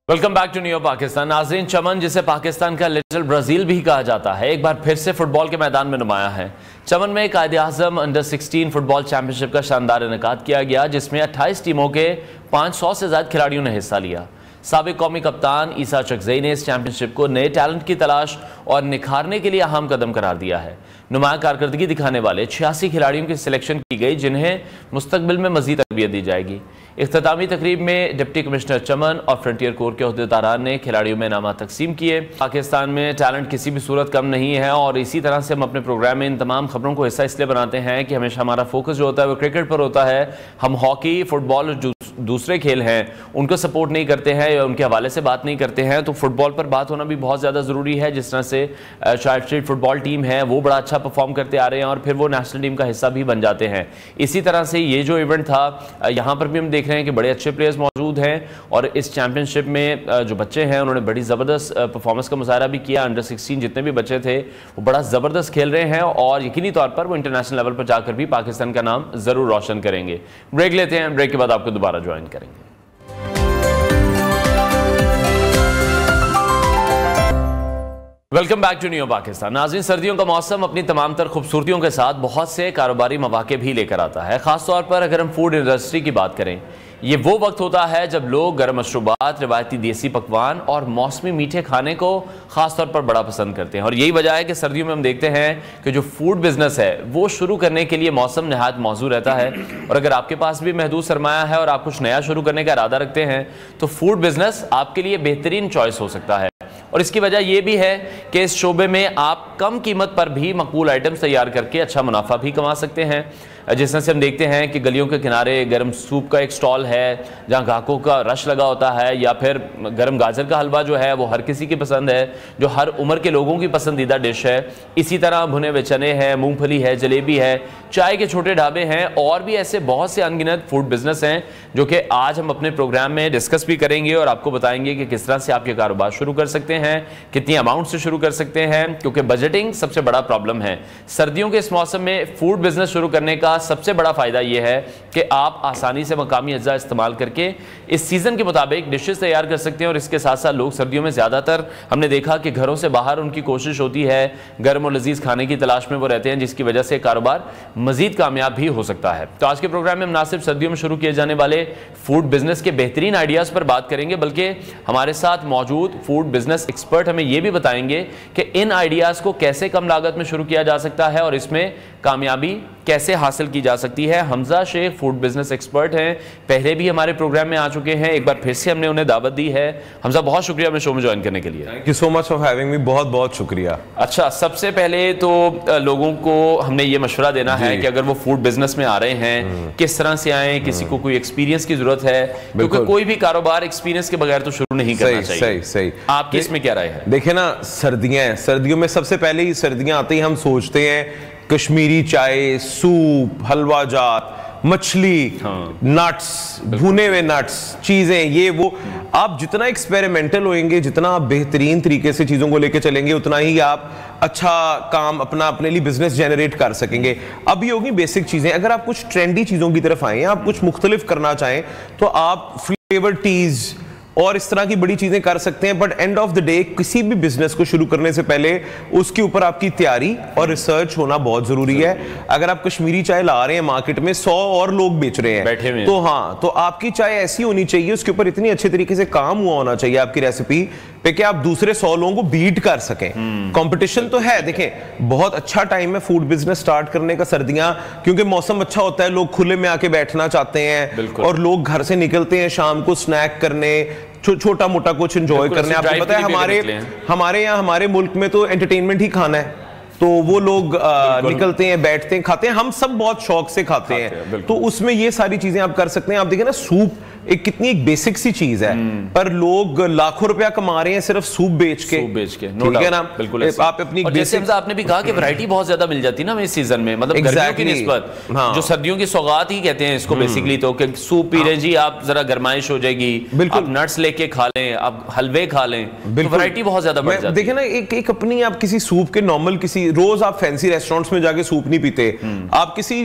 S1: Welcome back to new Pakistan. नाज़रीन, चमन जिसे पाकिस्तान का लिटिल ब्राजील भी कहा जाता है, एक बार फिर से फुटबॉल के मैदान में नुमाया है। चमन में कायद-ए-आज़म अंडर 16 फुटबॉल चैंपियनशिप का शानदार इनेकाद किया गया, जिसमें 28 टीमों के 500 से ज्यादा खिलाड़ियों ने हिस्सा लिया। साबिक कौमी कप्तान ईसा चकजई ने इस चैंपियनशिप को नए टैलेंट की तलाश और निखारने के लिए अहम कदम करार दिया है। नुमाया कारकर्दगी दिखाने वाले 86 खिलाड़ियों की सिलेक्शन की गई, जिन्हें मुस्तकबिल में मजीद तरबियत दी जाएगी। इख्तितामी तकरीब में डिप्टी कमिश्नर चमन और फ्रंटियर कोर के अहदेदारान ने खिलाड़ियों में इनामात तकसीम किए। पाकिस्तान में टैलेंट किसी भी सूरत कम नहीं है और इसी तरह से हम अपने प्रोग्राम में इन तमाम खबरों को हिस्सा इसलिए बनाते हैं कि हमेशा हमारा फोकस जो होता है वो क्रिकेट पर होता है। हम हॉकी, फुटबॉल, जो दूसरे खेल हैं उनको सपोर्ट नहीं करते हैं या उनके हवाले से बात नहीं करते हैं, तो फुटबॉल पर बात होना भी बहुत ज़्यादा ज़रूरी है। जिस तरह से चाइल्ड स्ट्रीट फुटबॉल टीम है वो बड़ा अच्छा परफॉर्म करते आ रहे हैं और फिर वो नेशनल टीम का हिस्सा भी बन जाते हैं। इसी तरह से ये जो इवेंट था, यहाँ पर भी हम देख रहे हैं कि बड़े अच्छे प्लेयर्स मौजूद हैं और इस चैंपियनशिप में जो बच्चे हैं उन्होंने बड़ी ज़बरदस्त परफॉर्मेंस का मुजाहरा भी किया। अंडर 16 जितने भी बच्चे थे वो बड़ा ज़बरदस्त खेल रहे हैं और यकीनी तौर पर वो इंटरनेशनल लेवल पर जाकर भी पाकिस्तान का नाम ज़रूर रोशन करेंगे। ब्रेक लेते हैं, ब्रेक के बाद आपको दोबारा ज्वाइन करेंगे। Welcome back to new Pakistan. नाज़रीन, सर्दियों का मौसम अपनी तमाम तर खूबसूरतियों के साथ बहुत से कारोबारी मौके भी लेकर आता है। ख़ासतौर पर अगर हम फूड इंडस्ट्री की बात करें, ये वो वक्त होता है जब लोग गर्म मशरूबात, रिवायती देसी पकवान और मौसमी मीठे खाने को ख़ासतौर पर बड़ा पसंद करते हैं। और यही वजह है कि सर्दियों में हम देखते हैं कि जो फूड बिजनेस है वो शुरू करने के लिए मौसम नहायत मौजू रहता है। और अगर आपके पास भी महदूद सरमाया है और आप कुछ नया शुरू करने का इरादा रखते हैं तो फूड बिजनेस आपके लिए बेहतरीन चॉइस हो सकता है। और इसकी वजह यह भी है कि इस शोबे में आप कम कीमत पर भी मकबूल आइटम्स तैयार करके अच्छा मुनाफा भी कमा सकते हैं। जिस तरह से हम देखते हैं कि गलियों के किनारे गर्म सूप का एक स्टॉल है जहां ग्राहकों का रश लगा होता है, या फिर गर्म गाजर का हलवा जो है वो हर किसी की पसंद है, जो हर उम्र के लोगों की पसंदीदा डिश है। इसी तरह भुने हुए चने हैं, मूंगफली है, जलेबी है, चाय के छोटे ढाबे हैं और भी ऐसे बहुत से अनगिनत फूड बिजनेस हैं जो कि आज हम अपने प्रोग्राम में डिस्कस भी करेंगे और आपको बताएंगे कि किस तरह से आप ये कारोबार शुरू कर सकते हैं, कितनी अमाउंट से शुरू कर सकते हैं, क्योंकि बजटिंग सबसे बड़ा प्रॉब्लम है। सर्दियों के इस मौसम में फूड बिजनेस शुरू करने का सबसे बड़ा फायदा यह है कि आप आसानी से मकामी अज्जा इस्तेमाल करके इस सीजन के मुताबिक डिशेस तैयार कर सकते हैं। और इसके साथ साथ लोग सर्दियों में ज़्यादातर हमने देखा कि घरों से बाहर उनकी कोशिश होती है, गर्म और लजीज खाने की तलाश में वो रहते हैं, जिसकी वजह से कारोबार मजीद कामयाब भी हो सकता है। तो आज के प्रोग्राम में हम ना सिर्फ सर्दियों में शुरू किए जाने वाले फूड बिजनेस के बेहतरीन आइडियाज़ पर बात करेंगे, बल्कि हमारे साथ मौजूद फूड बिजनेस एक्सपर्ट हमें यह भी बताएंगे कि इन आइडियाज़ को कैसे कम लागत में शुरू किया जा सकता है और इसमें कामयाबी कैसे हासिल की जा सकती है। Hamza Sheikh food business expert हैं, पहले भी हमारे प्रोग्राम में आ चुके हैं, एक बार फिर से हमने उन्हें दावत दी है। हमजा, बहुत शुक्रिया हमें शो में ज्वाइन करने के लिए।
S3: Thank you so much for having me. बहुत बहुत शुक्रिया।
S1: अच्छा, सबसे पहले तो लोगों को हमने ये मशवरा देना है कि अगर वो फूड बिजनेस में आ रहे हैं किस तरह से आए, किसी को कोई एक्सपीरियंस की जरूरत है, क्योंकि कोई भी कारोबार एक्सपीरियंस के बगैर तो शुरू नहीं करना चाहिए।
S3: सही।
S1: आपकी इसमें क्या राय है?
S3: देखिए ना, सर्दियों में सबसे पहले ही सर्दियां आती ही हम सोचते हैं कश्मीरी चाय, सूप, हलवा जात, मछली, नट्स, भुने हुए नट्स, चीजें, ये वो। आप जितना एक्सपेरिमेंटल होंगे, जितना आप बेहतरीन तरीके से चीजों को लेके चलेंगे, उतना ही आप अच्छा काम अपने लिए बिजनेस जनरेट कर सकेंगे। अब ये होगी बेसिक चीजें। अगर आप कुछ ट्रेंडी चीजों की तरफ आए, आप कुछ मुख्तलिफ करना चाहें, तो आप फ्लेवर टीज और इस तरह की बड़ी चीजें कर सकते हैं। But end of the day किसी भी बिजनेस को शुरू करने से पहले उसके ऊपर आपकी तैयारी और रिसर्च होना बहुत जरूरी है। अगर आप कश्मीरी चाय ला रहे हैं मार्केट में, 100 और लोग बेच रहे हैं, तो हाँ, तो आपकी चाय ऐसी होनी चाहिए, उसके ऊपर इतनी अच्छे तरीके से काम हुआ होना चाहिए आपकी रेसिपी पे कि आप दूसरे 100 लोगों को बीट कर सकें। कंपटीशन तो है। देखें, बहुत अच्छा टाइम है फूड बिजनेस स्टार्ट करने का सर्दियां, क्योंकि मौसम अच्छा होता है, लोग खुले में आके बैठना चाहते हैं और लोग घर से निकलते हैं शाम को स्नैक करने, छोटा मोटा कुछ एंजॉय करने, आपको पता है हमारे यहाँ हमारे मुल्क में तो एंटरटेनमेंट ही खाना है, तो वो लोग निकलते हैं, बैठते हैं, खाते हैं, हम सब बहुत शौक से खाते हैं, तो उसमें ये सारी चीजें आप कर सकते हैं। आप देखें ना, सूप एक कितनी एक बेसिक सी चीज है, पर लोग लाखों रुपया कमा रहे हैं सिर्फ सूप बेच के, ठीक है ना।
S1: बिल्कुल आप अपनी, और जैसे आपने भी कहा कि वैरायटी बहुत ज्यादा मिल जाती है ना इस सीजन में, मतलब गर्मियों की निस्बत, जो सर्दियों की सौगात ही कहते हैं इसको बेसिकली, तो कि सूप पी रहे जी आप, जरा गरमाइश हो जाएगी, आप नट्स लेके खा लें, आप हलवे खा लें, तो वैरायटी बहुत ज्यादा बढ़ जाती है।
S3: देखिए ना, एक अपनी, आप किसी सूप के नॉर्मल, किसी रोज आप फैंसी रेस्टोरेंट्स में जाके सूप नहीं पीते, आप किसी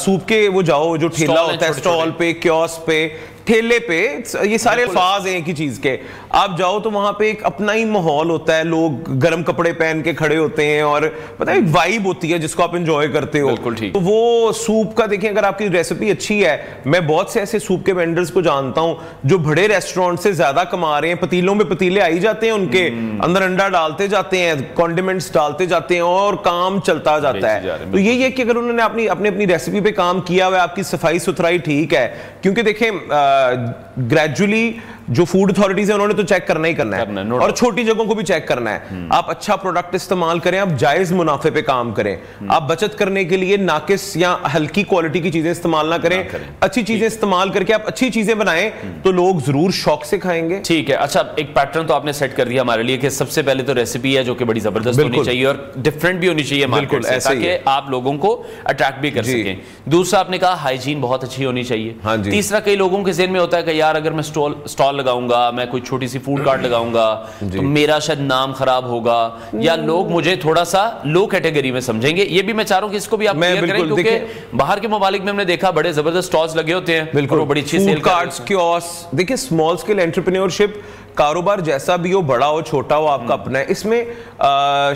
S3: सूप के वो जाओ जो ठेला होता है, स्टॉल पे, कियोस्क पे, ठेले पे, ये सारे अल्फाज हैं एक ही चीज के, आप जाओ तो वहां पे एक अपना ही माहौल होता है, लोग गर्म कपड़े पहन के खड़े होते हैं और पता है एक वाइब होती है जिसको आप एंजॉय करते हो। तो वो सूप का देखिए, अगर आपकी रेसिपी अच्छी है, मैं बहुत से ऐसे सूप के वेंडर्स को जानता हूं जो बड़े रेस्टोरेंट से ज्यादा कमा रहे हैं, पतीलों में पतीले आई जाते हैं उनके अंदर, अंडा डालते जाते हैं, कॉन्डिमेंट्स डालते जाते हैं और काम चलता जाता है। तो यही है कि अगर उन्होंने अपनी रेसिपी पे काम किया हुआ, आपकी सफाई सुथराई ठीक है, क्योंकि देखें ग्रेजुअली जो फूड अथॉरिटीज है उन्होंने तो चेक करना ही करना है, और छोटी जगहों को भी चेक करना है। आप अच्छा प्रोडक्ट इस्तेमाल करें, आप जायज मुनाफे पे काम करें, आप बचत करने के लिए नाकिस या हल्की क्वालिटी की चीजें इस्तेमाल ना करें, अच्छी चीजें इस्तेमाल करके आप अच्छी चीजें बनाएं तो लोग जरूर शौक से खाएंगे।
S1: ठीक है, अच्छा एक पैटर्न तो आपने सेट कर दिया हमारे लिए कि सबसे पहले तो रेसिपी है जो कि बड़ी जबरदस्त होनी चाहिए और डिफरेंट भी होनी चाहिए मार्केट से, ताकि आप लोगों को अट्रैक्ट भी कर सकें। दूसरा आपने कहा हाइजीन बहुत अच्छी होनी चाहिए। तीसरा, कई लोगों के ज़हन में होता है कि यार अगर मैं स्टॉल लगाऊंगा, मैं कोई छोटी सी फूड कार्ट लगाऊंगा तो मेरा शायद नाम खराब होगा या लोग मुझे थोड़ा सा लो कैटेगरी में समझेंगे। ये भी मैं चाह रहा हूं कि इसको भी आप क्लियर करें, क्योंकि बाहर के ममालिक में हमने देखा बड़े जबरदस्त स्टॉल्स लगे होते हैं, बिल्कुल बड़ी अच्छी सेल
S3: कार्ड्स, कियोस्क। देखिए, स्मॉल स्केल एंटरप्रेन्योरशिप, कारोबार जैसा भी हो, बड़ा हो छोटा हो, आपका अपना है, इसमें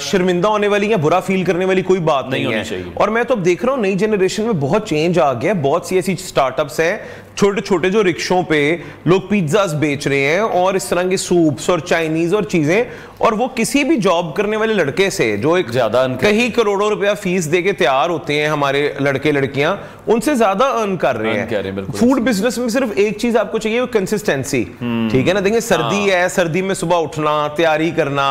S3: शर्मिंदा होने वाली या बुरा फील करने वाली कोई बात नहीं है। और मैं तो अब देख रहा हूं नई जनरेशन में बहुत चेंज आ गया, बहुत सी ऐसी स्टार्टअप्स हैं छोटे छोटे जो रिक्शों पे लोग पिज्जास बेच रहे हैं और इस तरह के सूप्स और चाइनीज और चीजें, और वो किसी भी जॉब करने वाले लड़के से जो एक ज्यादा कई करोड़ों रुपया फीस देके तैयार होते हैं, हमारे लड़के लड़कियां उनसे ज्यादा अर्न कर रहे हैं। फूड बिजनेस में सिर्फ एक चीज आपको चाहिए, कंसिस्टेंसी, ठीक है ना। देखिए, सर्दी है, सर्दी में सुबह उठना, तैयारी करना,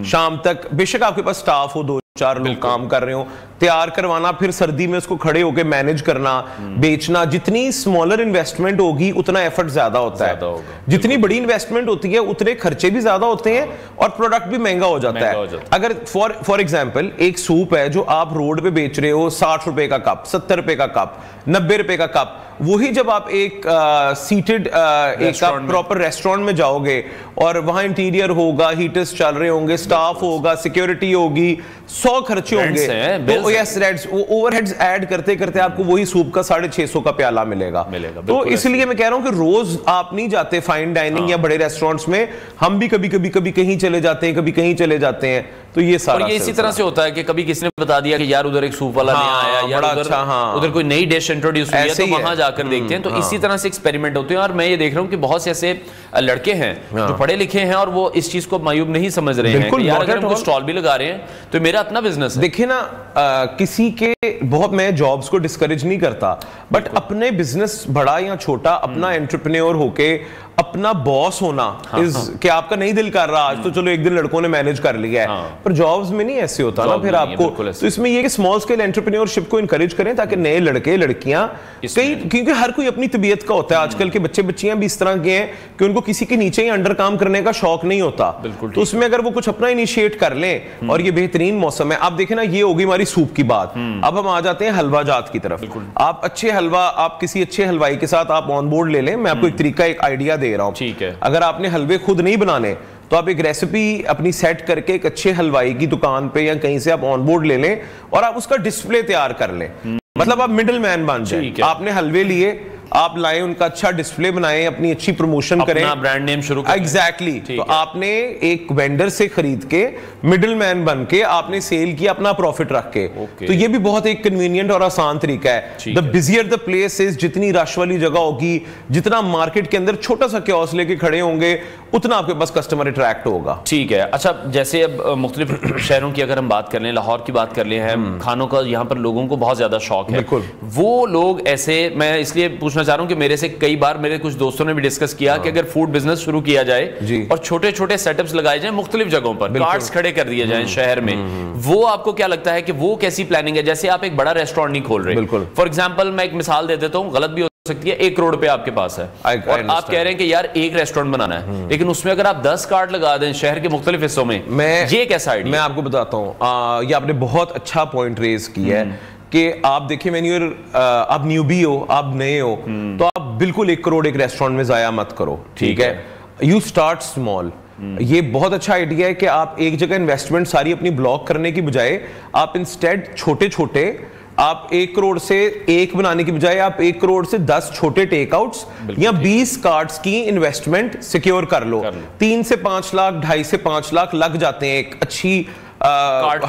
S3: शाम तक बेशक आपके पास स्टाफ हो, 2-4 लोग काम कर रहे हो, तैयार करवाना, फिर सर्दी में उसको खड़े होकर मैनेज करना, बेचना, जितनी स्मॉलर इन्वेस्टमेंट होगी उतना एफर्ट ज्यादा होता है, जितनी बड़ी इन्वेस्टमेंट होती है उतने खर्चे भी ज्यादा होते हैं और प्रोडक्ट भी महंगा हो जाता है। अगर फॉर एग्जांपल एक सूप है जो आप रोड पे बेच रहे हो 60 रुपए का कप, 70 रुपए का कप, 90 रुपए का कप, वही जब आप एक सीटेड एक प्रॉपर रेस्टोरेंट में जाओगे और वहां इंटीरियर होगा, हीटर्स चल रहे होंगे, स्टाफ होगा, सिक्योरिटी होगी, 100 खर्चे होंगे, तो यस रेड्स, वो ओवरहेड्स ऐड करते करते आपको वही सूप का 650 का प्याला मिलेगा। तो इसलिए मैं कह रहा हूं कि रोज आप नहीं जाते फाइन डाइनिंग या बड़े रेस्टोरेंट्स में, हम भी कभी कहीं चले जाते हैं, कभी कहीं चले जाते हैं, तो ये सारा
S1: और ये इसी तरह से होता है कि कभी किसी ने बता दिया कि यार उधर एक सूप वाला नया आया, यार उधर कोई नई डिश इंट्रोड्यूस हुई है, तो वहां जाकर देखते हैं। तो इसी तरह से एक्सपेरिमेंट होते हैं। और मैं ये देख रहा हूं कि बहुत से ऐसे लड़के हैं जो पढ़े लिखे हैं और वो इस चीज को मायूब नहीं समझ रहे हैं कि यार अगर हम स्टॉल भी लगा रहे हैं तो मेरा अपना बिजनेस है।
S3: देखिए ना, किसी के बहुत, मैं जॉब्स को डिस्करेज नहीं करता, बट अपने बिजनेस बड़ा या छोटा, अपना एंटरप्रेन्योर होके अपना बॉस होना इज कि आपका नहीं दिल कर रहा आज तो चलो एक दिन लड़कों ने मैनेज कर लिया है, पर जॉब्स में नहीं ऐसे होता ना फिर आपको। तो इसमें ये कि स्मॉल स्केल एंटरप्रेन्योरशिप को इनकरेज करें ताकि नए लड़के लड़कियां, कई, क्योंकि हर कोई अपनी तबीयत का होता है, आजकल के बच्चे बच्चियां भी इस तरह के हैं कि उनको किसी के नीचे ही अंडर काम करने का शौक नहीं होता, तो उसमें अगर वो कुछ अपना इनिशिएट कर लें, और ये बेहतरीन मौसम है। आप देखें ना, ये होगी हमारी सूप की बात, अब हम आ जाते हैं हलवा जात की तरफ। आप अच्छे हलवा, आप किसी अच्छे हलवाई के साथ आप ऑन बोर्ड ले लें, मैं आपको एक तरीका, एक आइडिया दे रहा हूं, ठीक है। अगर आपने हलवे खुद नहीं बनाने तो आप एक रेसिपी अपनी सेट करके एक अच्छे हलवाई की दुकान पे या कहीं से आप ऑन बोर्ड ले लें और आप उसका डिस्प्ले तैयार कर लें, मतलब आप मिडिल मैन बन जाए। आपने हलवे लिए, आप लाए, उनका अच्छा डिस्प्ले बनाएं, अपनी अच्छी प्रमोशन करें,
S1: अपना ब्रांड नेम शुरू करें।
S3: एग्जैक्टली। तो आपने एक वेंडर से खरीद के मिडिल मैन बन के आपने सेल किया अपना प्रॉफिट रख के, तो ये भी बहुत एक कन्वीनियंट और आसान तरीका है। The busier the place is, जितनी रश वाली जगह होगी, जितना मार्केट के अंदर छोटा सा कियोस्क लेके खड़े होंगे उतना आपके पास कस्टमर अट्रैक्ट होगा।
S1: ठीक है। अच्छा, जैसे अब मुख्तलिफ शहरों की अगर हम बात कर लें, लाहौर की बात कर लें, हम खानों का यहाँ पर लोगों को बहुत ज्यादा शौक है, वो लोग ऐसे, मैं इसलिए पूछना चाह रहा हूँ कि मेरे से कई बार मेरे कुछ दोस्तों ने भी डिस्कस किया कि अगर फूड बिजनेस शुरू किया जाए और छोटे छोटे सेटअप्स लगाए जाए मुख्तलिफ जगहों पर, कार्ट्स खड़े कर दिए जाए शहर में, वो आपको क्या लगता है कि वो कैसी प्लानिंग है? जैसे आप एक बड़ा रेस्टोरेंट नहीं खोल रहे, फॉर एग्जाम्पल मैं एक मिसाल दे देता हूँ, गलत भी सकती है, 1 करोड़ रुपए आपके पास है और आप कह रहे हैं कि यार एक रेस्टोरेंट बनाना है, लेकिन उसमें अगर आप 10 कार्ड लगा दें शहर के मुख्तलिफ हिस्सों में, ये कैसा आइडिया?
S3: मैं आपको बताता हूँ, ये आपने बहुत अच्छा पॉइंट रेज किया है कि आप देखिए, मैंने आप न्यूबी हो, आप नए हो, तो आप बिल्कुल 1 करोड़ एक रेस्टोरेंट में जाया मत करो, ठीक है? You start small. ये बहुत अच्छा आइडिया है कि आप एक जगह इन्वेस्टमेंट सारी अपनी ब्लॉक करने की बजाय आप इंस्टेड छोटे छोटे, आप 1 करोड़ से एक बनाने की बजाय आप 1 करोड़ से 10 छोटे टेकआउट्स या 20 कार्ड्स की इन्वेस्टमेंट सिक्योर कर लो। 3 से 5 लाख, 2.5 से 5 लाख लग जाते हैं एक अच्छी कार्ड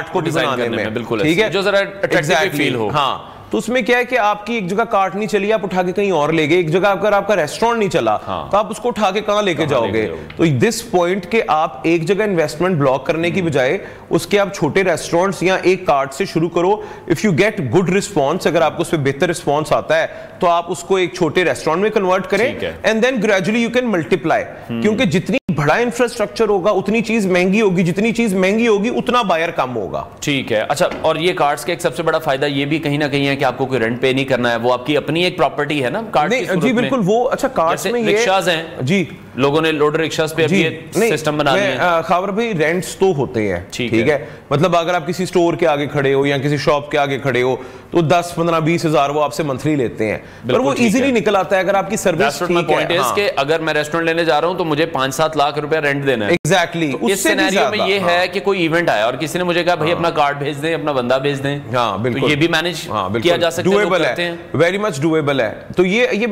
S3: को भी बनाने में, बिल्कुल, ठीक है,
S1: जो जरा अट्रैक्टिव फील हो।
S3: हाँ, तो उसमें क्या है कि आपकी एक जगह कार्ट नहीं चली, आप उठा के कहीं और ले गए। एक जगह अगर आपका रेस्टोरेंट नहीं चला, तो आप उसको उठा के कहां लेके जाओगे? तो दिस पॉइंट के आप एक जगह इन्वेस्टमेंट ब्लॉक करने की बजाय उसके आप छोटे रेस्टोरेंट्स या एक कार्ट से शुरू करो। If you get good response, अगर आपको उसमें बेहतर रिस्पॉन्स आता है तो आप उसको एक छोटे रेस्टोरेंट में कन्वर्ट करें and then gradually you can multiply. क्योंकि जितनी बड़ा इंफ्रास्ट्रक्चर होगा उतनी चीज महंगी होगी, जितनी चीज महंगी होगी उतना बायर कम होगा।
S1: ठीक है। अच्छा, और ये कार्ड्स का एक सबसे बड़ा फायदा ये भी कहीं ना कहीं है कि आपको कोई रेंट पे नहीं करना है, वो आपकी अपनी एक प्रॉपर्टी है ना कार्ड की।
S3: जी बिल्कुल, वो अच्छा कार्ड्स में ये
S1: रिक्शाज हैं जी, लोगों ने लोडर रिक्शास पे अभी ये सिस्टम बना दिया है।
S3: खावर भाई, रेंट्स तो होते हैं, ठीक है, मतलब अगर आप किसी स्टोर के आगे खड़े हो या किसी शॉप के आगे खड़े हो तो 10, 15, 20 हजार वो आपसे मंथली लेते हैं, पर वो इजीली निकल आता है अगर आपकी सर्विस ठीक है।
S1: कि अगर मैं रेस्टोरेंट लेने जा रहा हूं तो मुझे 5-7 लाख रुपया रेंट देना है।
S3: एग्जैक्टली।
S1: इस सिनेरियो में ये है कि कोई इवेंट आया और किसी ने मुझे कहा भाई अपना कार्ड भेज दें, अपना बंदा भेज दें,
S3: हाँ बिल्कुल,
S1: तो ये भी मैनेज किया जा सकता है,
S3: डुएबल है, वेरी मच डुएबल है। तो ये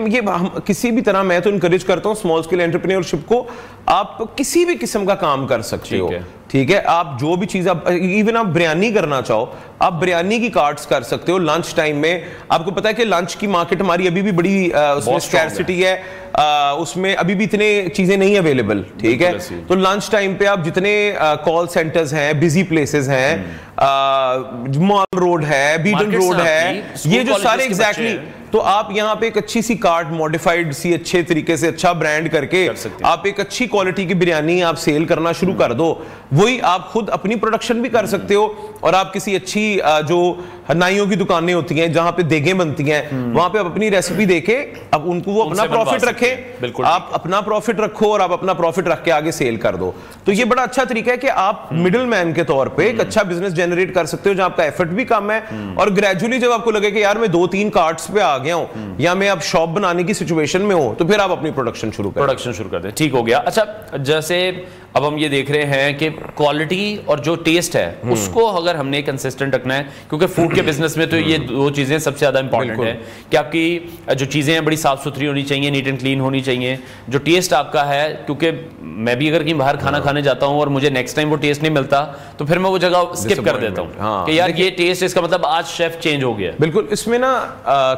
S3: किसी भी तरह मैं तो इनकरेज करता हूं स्मॉल स्केल एंटरप्रेन्योरशिप को। आप किसी भी किस्म का काम कर सकते हो, ठीक है, आप जो भी चीज, आप इवन आप बिरयानी करना चाहो, आप बिरयानी की कार्ड्स कर सकते हो लंच टाइम में। आपको पता है कि लंच की मार्केट हमारी अभी भी बड़ी उसमें स्कैरसिटी है, उसमें अभी भी इतने चीजें नहीं अवेलेबल, ठीक है। तो लंच टाइम पे आप जितने कॉल सेंटर्स हैं, बिजी प्लेसेस हैं, मॉल रोड है, बीडन रोड है, ये जो सारे एग्जैक्टली, तो आप यहाँ पे एक अच्छी सी कार्ड मॉडिफाइड सी अच्छे तरीके से अच्छा ब्रांड करके आप एक अच्छी क्वालिटी की बिरयानी आप सेल करना शुरू कर दो। वही आप खुद अपनी प्रोडक्शन भी कर सकते हो और आप किसी अच्छी जो नाइयों की दुकानें होती हैं जहां पे देगें बनती हैं, वहां पे आप अपनी रेसिपी देके अब उनको वो अपना प्रॉफिट रखें, आप अपना प्रॉफिट रखो और आप अपना प्रॉफिट रख के आगे सेल कर दो। तो ये बड़ा अच्छा तरीका है कि आप मिडिल मैन के तौर पे एक अच्छा बिजनेस जनरेट कर सकते हो जहां आपका एफर्ट भी कम है और ग्रेजुअली जब आपको लगे कि यार मैं 2-3 कार्ड्स पे आ गया हूं या मैं अब शॉप बनाने की सिचुएशन में हूं, तो फिर आप अपनी प्रोडक्शन शुरू कर दें।
S1: ठीक हो गया। अच्छा, जैसे अब हम ये देख रहे हैं कि क्वालिटी और जो टेस्ट है उसको अगर हमने कंसिस्टेंट रखना है, क्योंकि फूड के बिजनेस में तो ये दो चीजें सबसे ज्यादा इंपॉर्टेंट है कि आपकी जो चीजें हैं बड़ी साफ सुथरी होनी चाहिए, नीट एंड क्लीन होनी चाहिए। जो टेस्ट आपका है, क्योंकि मैं भी अगर कहीं बाहर खाना खाने जाता हूं और मुझे नेक्स्ट टाइम वो टेस्ट नहीं मिलता तो फिर मैं वो जगह स्किप कर देता हूं कि यार ये टेस्ट, इसका मतलब आज शेफ चेंज हो गया।
S3: बिल्कुल, इसमें ना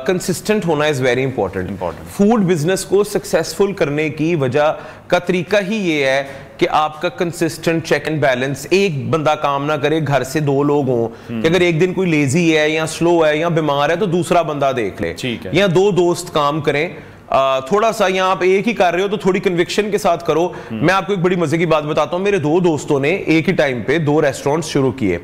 S3: कंसिस्टेंट होना is very important. Food business को सक्सेसफुल करने की वजह का तरीका ही ये है कि आपका कंसिस्टेंट चेक एंड बैलेंस, एक बंदा काम ना करे, घर से 2 लोग हों कि अगर एक दिन कोई लेजी है या स्लो है या बीमार है तो दूसरा बंदा देख ले, या 2 दोस्त काम करें। थोड़ा सा यहाँ आप एक ही कर रहे हो तो थोड़ी कन्विक्शन के साथ करो। मैं आपको एक बड़ी मजे की बात बताता हूँ, मेरे 2 दोस्तों ने एक ही टाइम पे 2 रेस्टोरेंट्स शुरू किए,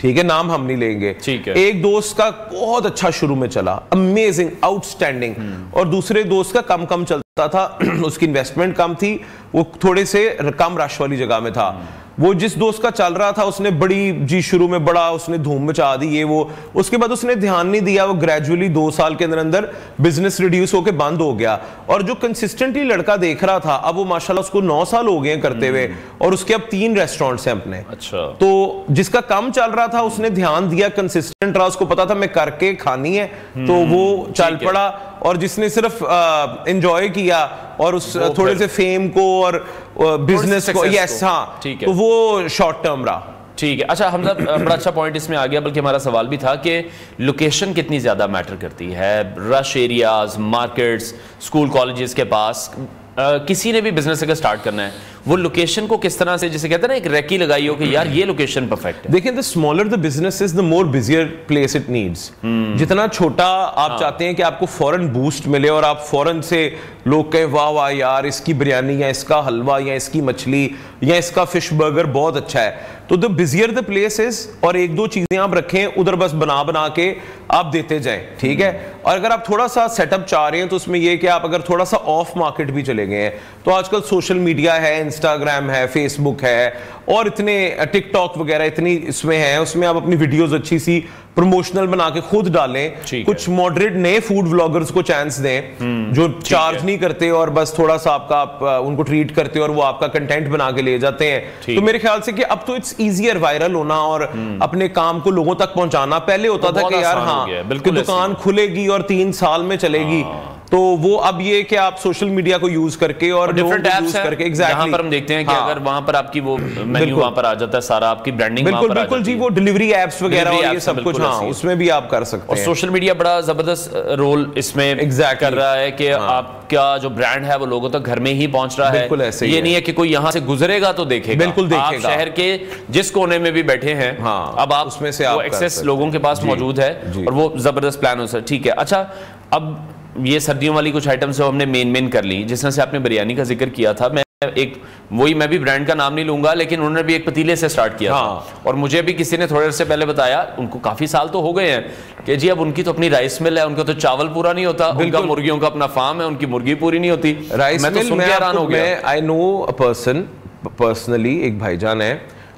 S3: ठीक है, नाम हम नहीं लेंगे। एक दोस्त का बहुत अच्छा शुरू में चला, अमेजिंग, आउटस्टैंडिंग, और दूसरे दोस्त का कम कम चलता था, उसकी इन्वेस्टमेंट कम थी, वो थोड़े से कम रश वाली जगह में था। वो जिस दोस्त का चल रहा था उसने बड़ी जी शुरू में बड़ा उसने धूम मचा दी, ये वो, उसके बाद उसने ध्यान नहीं दिया, वो ग्रेजुअली 2 साल के अंदर अंदर बिजनेस रिड्यूस होकर बंद हो गया। और जो कंसिस्टेंटली लड़का देख रहा था, अब वो माशाल्लाह उसको 9 साल हो गए करते हुए और उसके अब 3 रेस्टोरेंट्स हैं अपने।
S1: अच्छा,
S3: तो जिसका कम चल रहा था उसने ध्यान दिया, कंसिस्टेंट रहा, उसको पता था मैं करके खानी है, तो वो चल पड़ा। और जिसने सिर्फ एंजॉय किया और उस थोड़े से फेम को और बिजनेस को, यस हाँ, तो वो शॉर्ट टर्म रहा।
S1: ठीक है। अच्छा हमजा, बड़ा अच्छा पॉइंट इसमें आ गया, बल्कि हमारा सवाल भी था कि लोकेशन कितनी ज्यादा मैटर करती है। Rush areas, markets, school colleges के पास, किसी ने भी बिजनेस अगर स्टार्ट करना है, वो लोकेशन को किस तरह से, जिसे कहते हैं ना, एक रेकी लगाई हो कि यार ये लोकेशन परफेक्ट है।
S3: देखिए, the smaller the business is the more busier place it needs. जितना छोटा आप चाहते हैं कि आपको फौरन बूस्ट मिले और आप फौरन से लोग कहें वाह वाह यार इसकी बिरयानी या इसका हलवा या इसकी मछली या इसका फिश बर्गर बहुत अच्छा है, तो the busier the place is, और एक दो चीजें आप रखें उधर, बस बना बना के आप देते जाएं, ठीक है। और अगर आप थोड़ा सा सेटअप चाह रहे हैं तो उसमें यह कि आप अगर थोड़ा सा ऑफ मार्केट भी चले गए हैं, तो आजकल सोशल मीडिया है, इंस्टाग्राम है, फेसबुक है, और इतने टिकटॉक वगैरह इतनी इसमें है, उसमें आप अपनी वीडियोस अच्छी सी प्रमोशनल बना के खुद डालें। कुछ मॉडरेट नए फूड व्लॉगर्स को चांस दें जो चार्ज नहीं करते और बस थोड़ा सा आप उनको ट्रीट करते हो और वो आपका कंटेंट बना के ले जाते हैं। तो मेरे ख्याल से कि अब तो इट्स इजियर वायरल होना और अपने काम को लोगों तक पहुंचाना। पहले होता था कि यार हाँ दुकान खुलेगी और 3 साल में चलेगी, तो वो अब ये कि आप सोशल मीडिया को यूज करके और
S1: डिफरेंट ऐप्स करके
S3: एग्जैक्टली
S1: पर हम देखते हैं कि अगर वहां पर आपकी वो मेन्यू वहां पर आ जाता है, सारा आपकी ब्रांडिंग वहां पर आ जाती है।
S3: जी, वो डिलीवरी एप्स वगैरह और ये सब कुछ, हाँ, उसमें भी आप कर सकते हैं।
S1: और सोशल मीडिया बड़ा जबरदस्त रोल इसमें कर रहा है कि आपका जो ब्रांड है वो लोगों तक घर में ही पहुंच रहा है। ये नहीं है कि कोई यहाँ से गुजरेगा तो देखेगा,
S3: बिल्कुल देखेगा।
S1: आप शहर के जिस कोने में भी बैठे हैं, अब आप उसमें से एक्सेस लोगों के पास मौजूद है और वो जबरदस्त प्लान हो सर। ठीक है, अच्छा, अब ये सर्दियों वाली कुछ आइटम्स हमने मेन कर ली, जिस तरह से आपने बिरयानी का जिक्र किया था। मैं भी ब्रांड का नाम नहीं लूंगा, लेकिन उन्होंने भी एक पतीले से स्टार्ट किया था और मुझे भी किसी ने थोड़े देर से पहले बताया, उनको काफी साल तो हो गए हैं, कि जी अब उनकी तो अपनी राइस मिल है, उनका तो चावल पूरा नहीं होता, उनका मुर्गियों का अपना फार्म है, उनकी मुर्गी पूरी नहीं होती।
S3: राइस
S1: मैं तो सुन के हैरान हो गया।
S3: I know a person personally, एक भाईजान है,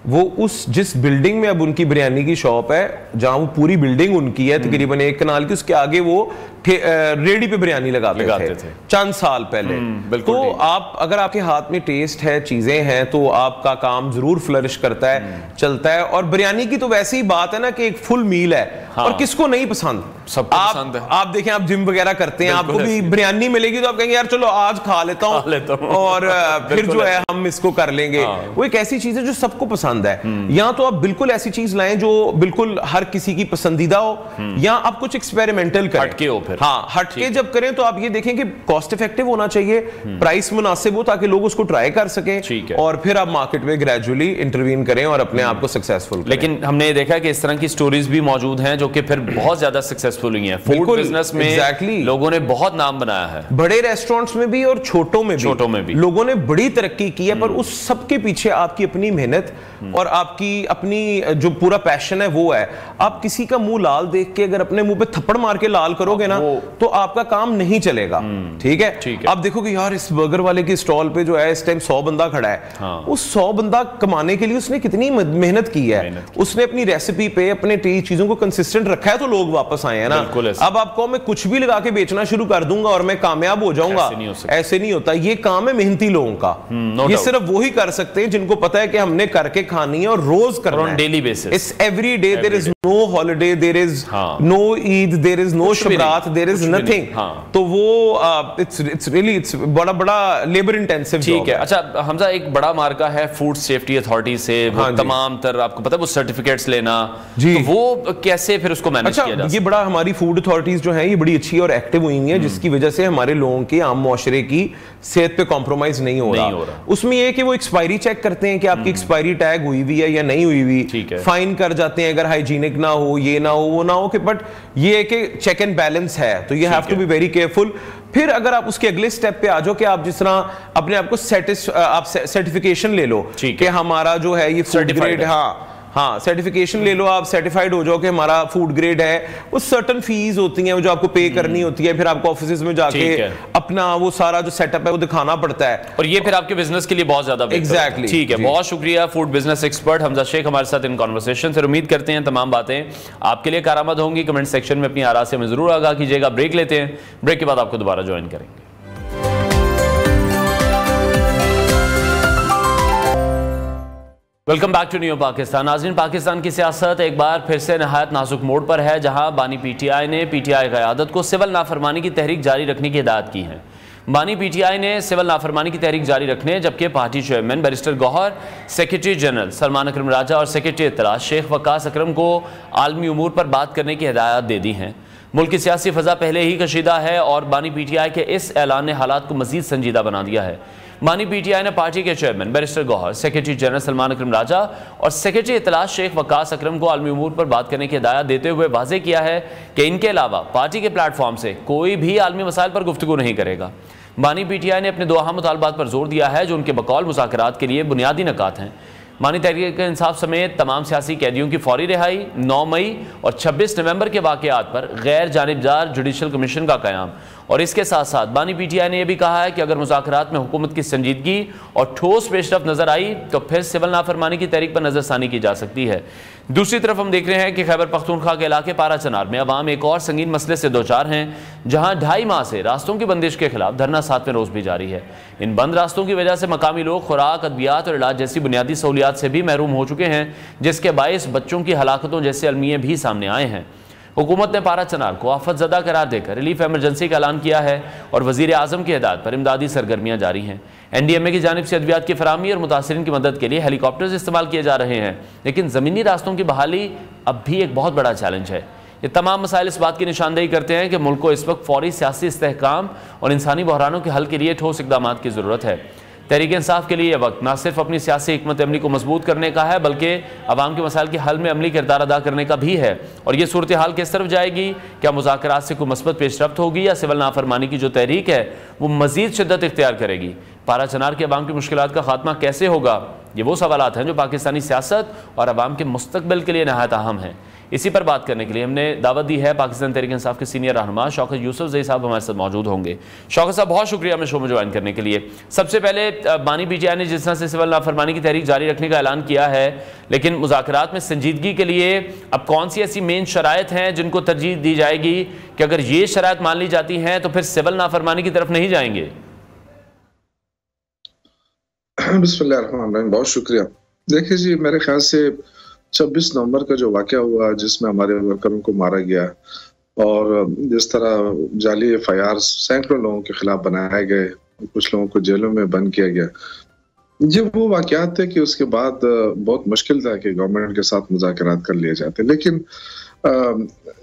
S3: वो उस जिस बिल्डिंग में अब उनकी बिरयानी की शॉप है, जहां वो पूरी बिल्डिंग उनकी है तकरीबन 1 कनाल की, उसके आगे वो रेडी पे बिरयानी लगाते थे चंद साल पहले। तो आप अगर आपके हाथ में टेस्ट है, चीजें हैं, तो आपका काम जरूर फ्लरिश करता है, चलता है। और बिरयानी की तो वैसे ही बात है ना कि एक फुल मील है, और किसको नहीं पसंद, सबको पसंद है। आप देखें, आप जिम वगैरह करते हैं, आपको भी बिरयानी मिलेगी तो आप कहेंगे यार चलो आज खा लेता हूं और फिर जो है हम इसको कर लेंगे। वो एक ऐसी चीज है जो सबको पसंद है। या तो आप बिल्कुल ऐसी चीज लाएं जो बिल्कुल हर किसी की पसंदीदा हो, या आप कुछ एक्सपेरिमेंटल करें, हटके हो। फिर हटके जब करें तो आप ये देखें कि कॉस्ट इफेक्टिव होना चाहिए, प्राइस मुनासिब हो, ताकि लोग उसको ट्राई कर सकें, और फिर आप मार्केट में ग्रेजुअली इंटरवीन करें और अपने आप को सक्सेसफुल करें।
S1: लेकिन हमने देखा कि इस तरह की स्टोरीज भी मौजूद हैं जो कि फिर बहुत ज्यादा सक्सेसफुल हुई हैं। फूड बिजनेस में लोगों ने बहुत नाम बनाया है,
S3: बड़े रेस्टोरेंट्स में भी और छोटों में भी लोगों ने बड़ी तरक्की की है। पर उस सब के पीछे आपकी अपनी मेहनत और आपकी अपनी जो पूरा पैशन है वो है। आप किसी का मुंह लाल देख के अगर अपने मुंह पे थप्पड़ मार के लाल करोगे ना, तो आपका काम नहीं चलेगा। ठीक है, आप देखोगे यार इस बर्गर वाले की स्टॉल पे जो है इस टाइम 100 बंदा खड़ा है, उस 100 बंदा कमाने के लिए उसने कितनी मेहनत की है, उसने अपनी रेसिपी पे अपने चीजों को कंसिस्टेंट रखा है, तो लोग वापस आए हैं ना। अब आपको मैं कुछ भी लगा के बेचना शुरू कर दूंगा और मैं कामयाब हो जाऊंगा, ऐसे नहीं होता। ये काम है मेहनती लोगों का, ये सिर्फ वही कर सकते हैं जिनको पता है कि हमने करके खानी है और रोज करना है,
S1: daily basis.
S3: It's every day, there is no holiday, there is no Eid, there is no Shabraat, there is nothing. तो वो इट्स रियली बड़ा लेबर इंटेंसिव जॉब है।
S1: ठीक है, अच्छा हमजा, एक बड़ा मार्का है फूड सेफ्टी अथॉरिटी से तमाम तर, आपको पता है वो सर्टिफिकेट्स लेना, तो वो कैसे फिर उसको मैनेज किया जाए?
S3: ये बड़ा हमारी फूड अथॉरिटीज जो है ये बड़ी अच्छी और एक्टिव हुई है, जिसकी वजह से हमारे लोगों की, आम मुआशरे की सेहत पे कॉम्प्रोमाइज नहीं हो रहा। उसमें ये कि वो एक्सपायरी चेक करते हैं कि आपकी एक्सपायरी टैग हुई हुई है या नहीं हुई हुई, फाइन कर जाते हैं अगर हाइजीनिक ना हो, ये ना हो, वो ना हो, कि बट ये है कि चेक एंड बैलेंस है, तो you have to be very careful. फिर अगर आप उसके अगले स्टेप पे आ जाओ कि आप जिस तरह अपने आप को सर्टिफिकेशन ले लो कि हमारा जो है ये फूड ग्रेड, हाँ सर्टिफिकेशन ले लो, आप सर्टिफाइड हो जाओ कि हमारा फूड ग्रेड है। वो सर्टन फीस होती हैं जो आपको पे करनी होती है, फिर आपको ऑफिस में जाके अपना वो सारा जो सेटअप है वो दिखाना पड़ता है,
S1: और ये फिर आपके बिजनेस के लिए बहुत ज्यादा
S3: एग्जैक्टली।
S1: ठीक है, बहुत शुक्रिया food business expert Hamza Sheikh हमारे साथ इन कॉन्वर्सेशन से। उम्मीद करते हैं तमाम बातें आपके लिए कारआमद होंगी। कमेंट सेक्शन में अपनी आरा से हमें जरूर आगाह कीजिएगा। ब्रेक लेते हैं, ब्रेक के बाद आपको दोबारा ज्वाइन करेंगे। Welcome back to new Pakistan. नाज़रीन, पाकिस्तान की सियासत एक बार फिर से नहायत नाजुक मोड़ पर है, जहां बानी पीटीआई ने पीटीआई क़यादत को सिविल नाफरमानी की तहरीक जारी रखने की हिदायत की है। बानी पीटीआई ने सिविल नाफरमानी की तहरीक जारी रखने, जबकि party chairman barrister Gohar, secretary general Salman Akram Raja और सेक्रेटरी इत्तलात शेख वकास अकरम को आलमी उमूर पर बात करने की हिदायत दे दी हैं। मुल्क की सियासी फजा पहले ही कशीदा है और बानी पीटीआई के इस ऐलान ने हालात को मजीद संजीदा बना दिया है। बानी पीटीआई ने पार्टी के chairman barrister Gohar, secretary general Salman Akram Raja और सेक्रेटरी इत्तलात शेख वकास अकरम को आलमी उमूर पर बात करने की हिदायत देते हुए वाज़ेह किया है कि इनके अलावा पार्टी के प्लेटफॉर्म से कोई भी आलमी मसाइल पर गुफ्तगू नहीं करेगा। बानी पीटीआई ने अपने दो अहम मुतालबात पर जोर दिया है जो उनके बकौल मुज़ाकरात के लिए बुनियादी नकात हैं। बानी तहरीक-ए-इंसाफ समेत तमाम सियासी कैदियों की फौरी रिहाई, 9 मई और 26 नवंबर के वाक़यात पर गैर जानिबदार जुडिशल कमीशन का क़याम और इसके साथ साथ बानी पीटीआई ने यह भी कहा है कि अगर मुज़ाकरात में हुकूमत की संजीदगी और ठोस पेशरफ नजर आई तो फिर सिविल नाफरमानी की तहरीक पर नजरसानी की जा सकती है। दूसरी तरफ हम देख रहे हैं कि खैबर पख्तूनख्वा के इलाके पारा चनार में अवाम एक और संगीन मसले से दो चार हैं, जहां 2.5 माह से रास्तों की बंदिश के खिलाफ धरना 7वें रोज भी जारी है। इन बंद रास्तों की वजह से मकामी लोग खुराक, अद्वियात और इलाज जैसी बुनियादी सहूलियात से भी महरूम हो चुके हैं, जिसके बायस बच्चों की हलाकतों जैसे अलमिये भी सामने आए हैं। हुकूमत ने पारा चनार को आफत ज़दा करार देकर रिलीफ एमरजेंसी का ऐलान किया है और वज़ीर आज़म की हिदायत पर इमदादी सरगर्मियाँ जारी हैं। NDMA की जानिब से अद्वियात की फराहमी और मुतासरीन की मदद के लिए हेलीकॉप्टर्स इस्तेमाल किए जा रहे हैं, लेकिन ज़मीनी रास्तों की बहाली अब भी एक बहुत बड़ा चैलेंज है। ये तमाम मसाइल इस बात की निशानदेही करते हैं कि मुल्क को इस वक्त फौरी सियासी इस्तेहकाम और इंसानी बहरानों के हल के लिए ठोस इक़दामात की ज़रूरत है। तहरीक इंसाफ के लिए यह वक्त न सिर्फ अपनी सियासी हिकमत अमली को मजबूत करने का है, बल्कि अवाम के मसाइल के हल में अमली किरदार अदा करने का भी है। और ये सूरत हाल किस तरफ जाएगी? क्या मुज़ाकरात से कोई मस्बत पेशरफ्त होगी या सिविल नाफरमानी की जो तहरीक है वो मजीद शिद्दत इख्तियार करेगी? पारा चनार के अवाम की मुश्किलात का खात्मा कैसे होगा? ये वो सवालात हैं जो पाकिस्तानी सियासत और अवाम के मुस्तकबिल के लिए नहायत अहम हैं। इसी पर बात करने के लिए हमने दावत दी है पाकिस्तान तहरीक इंसाफ के सीनियर रहनुमा शौकत यूसुफ ज़ई साहब हमारे साथ मौजूद होंगे। शौकत साहब, बहुत शुक्रिया हमें शो में ज्वाइन करने के लिए। सबसे पहले बानी पीटीआई ने जिस तरह से सिविल नाफरमानी की तहरीक जारी रखने का ऐलान किया है, लेकिन मुज़ाकरात में संजीदगी के लिए अब कौन सी ऐसी मेन शराइत हैं जिनको तरजीह दी जाएगी कि अगर ये शराइत मान ली जाती हैं तो फिर सिविल नाफरमानी की तरफ नहीं जाएंगे?
S4: बिस्मिल्लाहिर्रहमानिर्रहीम, बहुत शुक्रिया। देखिए जी, मेरे ख्याल से 26 नवंबर का जो वाक़या हुआ जिसमें हमारे वर्करों को मारा गया और जिस तरह जाली FIR सैकड़ों लोगों के खिलाफ बनाए गए, कुछ लोगों को जेलों में बंद किया गया, ये वो वाक़यात थे कि उसके बाद बहुत मुश्किल था कि गवर्नमेंट के साथ मुज़ाकरात कर लिए जाते। लेकिन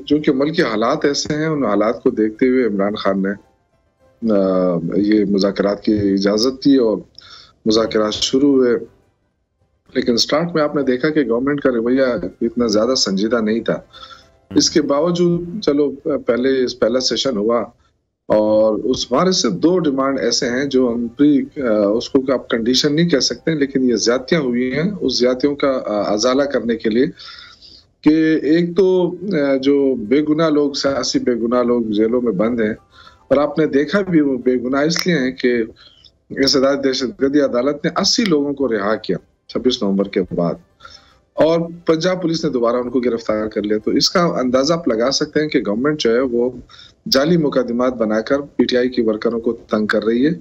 S4: जो कि मुल्क के हालात ऐसे हैं, उन हालात को देखते हुए इमरान खान ने ये मुज़ाकरात की इजाज़त दी और मुज़ाकरात शुरू हुए। लेकिन स्टार्ट में आपने देखा कि गवर्नमेंट का रवैया इतना ज्यादा संजीदा नहीं था। इसके बावजूद चलो पहला सेशन हुआ और उस हमारे से 2 डिमांड ऐसे हैं जो हम उसको आप कंडीशन नहीं कह सकते, लेकिन ये ज्यादतियां हुई हैं। उस ज्यादतियों का अजाला करने के लिए कि एक तो जो बेगुनाह लोग, सियासी बेगुनाह लोग जेलों में बंद हैं, और आपने देखा भी वो बेगुनाह इसलिए हैं कि सदारत दहशतगर्दी अदालत ने 80 लोगों को रिहा किया 26 नवंबर के बाद, और पंजाब पुलिस ने दोबारा उनको गिरफ्तार कर लिया। तो इसका अंदाजा आप लगा सकते हैं कि गवर्नमेंट जो है वो जाली मुकदमात बनाकर पीटीआई की वर्करों को तंग कर रही है।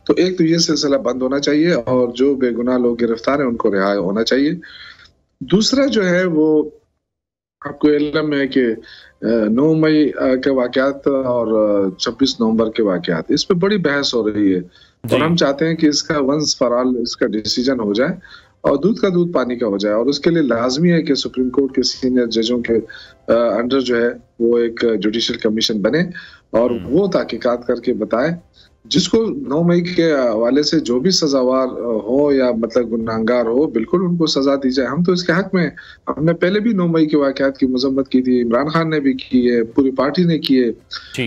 S4: तो एक तो ये सिलसिला बंद होना चाहिए और जो बेगुनाह लोग गिरफ्तार हैं उनको रिहा होना चाहिए। दूसरा जो है वो आपको इल्म है कि 9 मई के वाकयात और 26 नवंबर के वाकयात, इस पे बड़ी बहस हो रही है और हम चाहते हैं कि इसका वंस फॉर ऑल इसका डिसीजन हो जाए और दूध का दूध पानी का हो जाए। और उसके लिए लाजमी है कि सुप्रीम कोर्ट के सीनियर जजों के अंडर जो है वो एक जुडिशियल कमीशन बने और वो तहकीकात करके बताए, जिसको 9 मई के हवाले से जो भी सजावार हो या मतलब गुनाहगार हो, बिल्कुल उनको सजा दी जाए। हम तो इसके हक में, हमने पहले भी 9 मई के वाकयात की मजम्मत की थी, इमरान खान ने भी की है, पूरी पार्टी ने की है,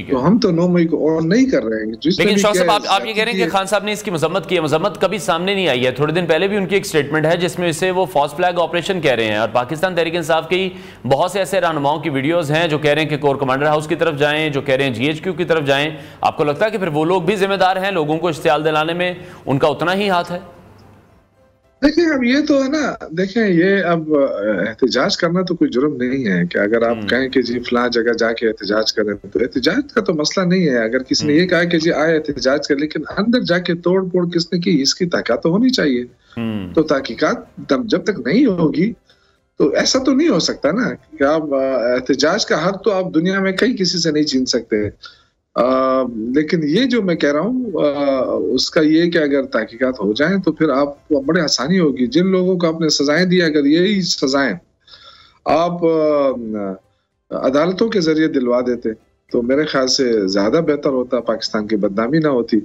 S4: तो हम तो 9 मई को और नहीं कर रहे हैं।
S1: लेकिन शौकत साहब, आप ये कह रहे हैं कि खान साहब ने इसकी मजम्मत की है, मजम्मत कभी सामने नहीं आई है। थोड़े दिन पहले भी उनकी एक स्टेटमेंट है जिसमें इसे वो फॉल्स फ्लैग ऑपरेशन कह रहे हैं, और पाकिस्तान तहरीक इंसाफ की बहुत से ऐसे रहनुमाओं की वीडियोज हैं जो कह रहे हैं कि कोर कमांडर हाउस की तरफ जाएं, जो कह रहे हैं GHQ की तरफ जाएं। आपको लगता है कि फिर वो लोग भी जिम्मेदार हैं, लोगों को इश्तियाल दिलाने में उनका उतना ही हाथ है?
S4: देखिए, अब ये तो है ना, देखें ये अब एहतजाज करना तो कोई जुर्म नहीं है कि अगर आप कहें कि जी फलां जगह जाके एहतजाज करें, तो एहतजाज का तो मसला नहीं है। अगर किसी ने ये कहा कि जी आए एहतजाज कर, लेकिन अंदर जाके तोड़ फोड़ किसने की, इसकी तहकीकात तो होनी चाहिए। तो तहकीकात जब तक नहीं होगी तो ऐसा तो नहीं हो सकता ना कि आप एहतजाज का हक तो आप दुनिया में कहीं किसी से नहीं छीन सकते। लेकिन ये जो मैं कह रहा हूँ उसका ये कि अगर तहकीकात हो जाए तो फिर आप बड़े आसानी होगी। जिन लोगों को आपने सजाएं दी, अगर यही सजाएं आप अदालतों के जरिए दिलवा देते तो मेरे ख्याल से ज्यादा बेहतर होता, पाकिस्तान की बदनामी ना होती।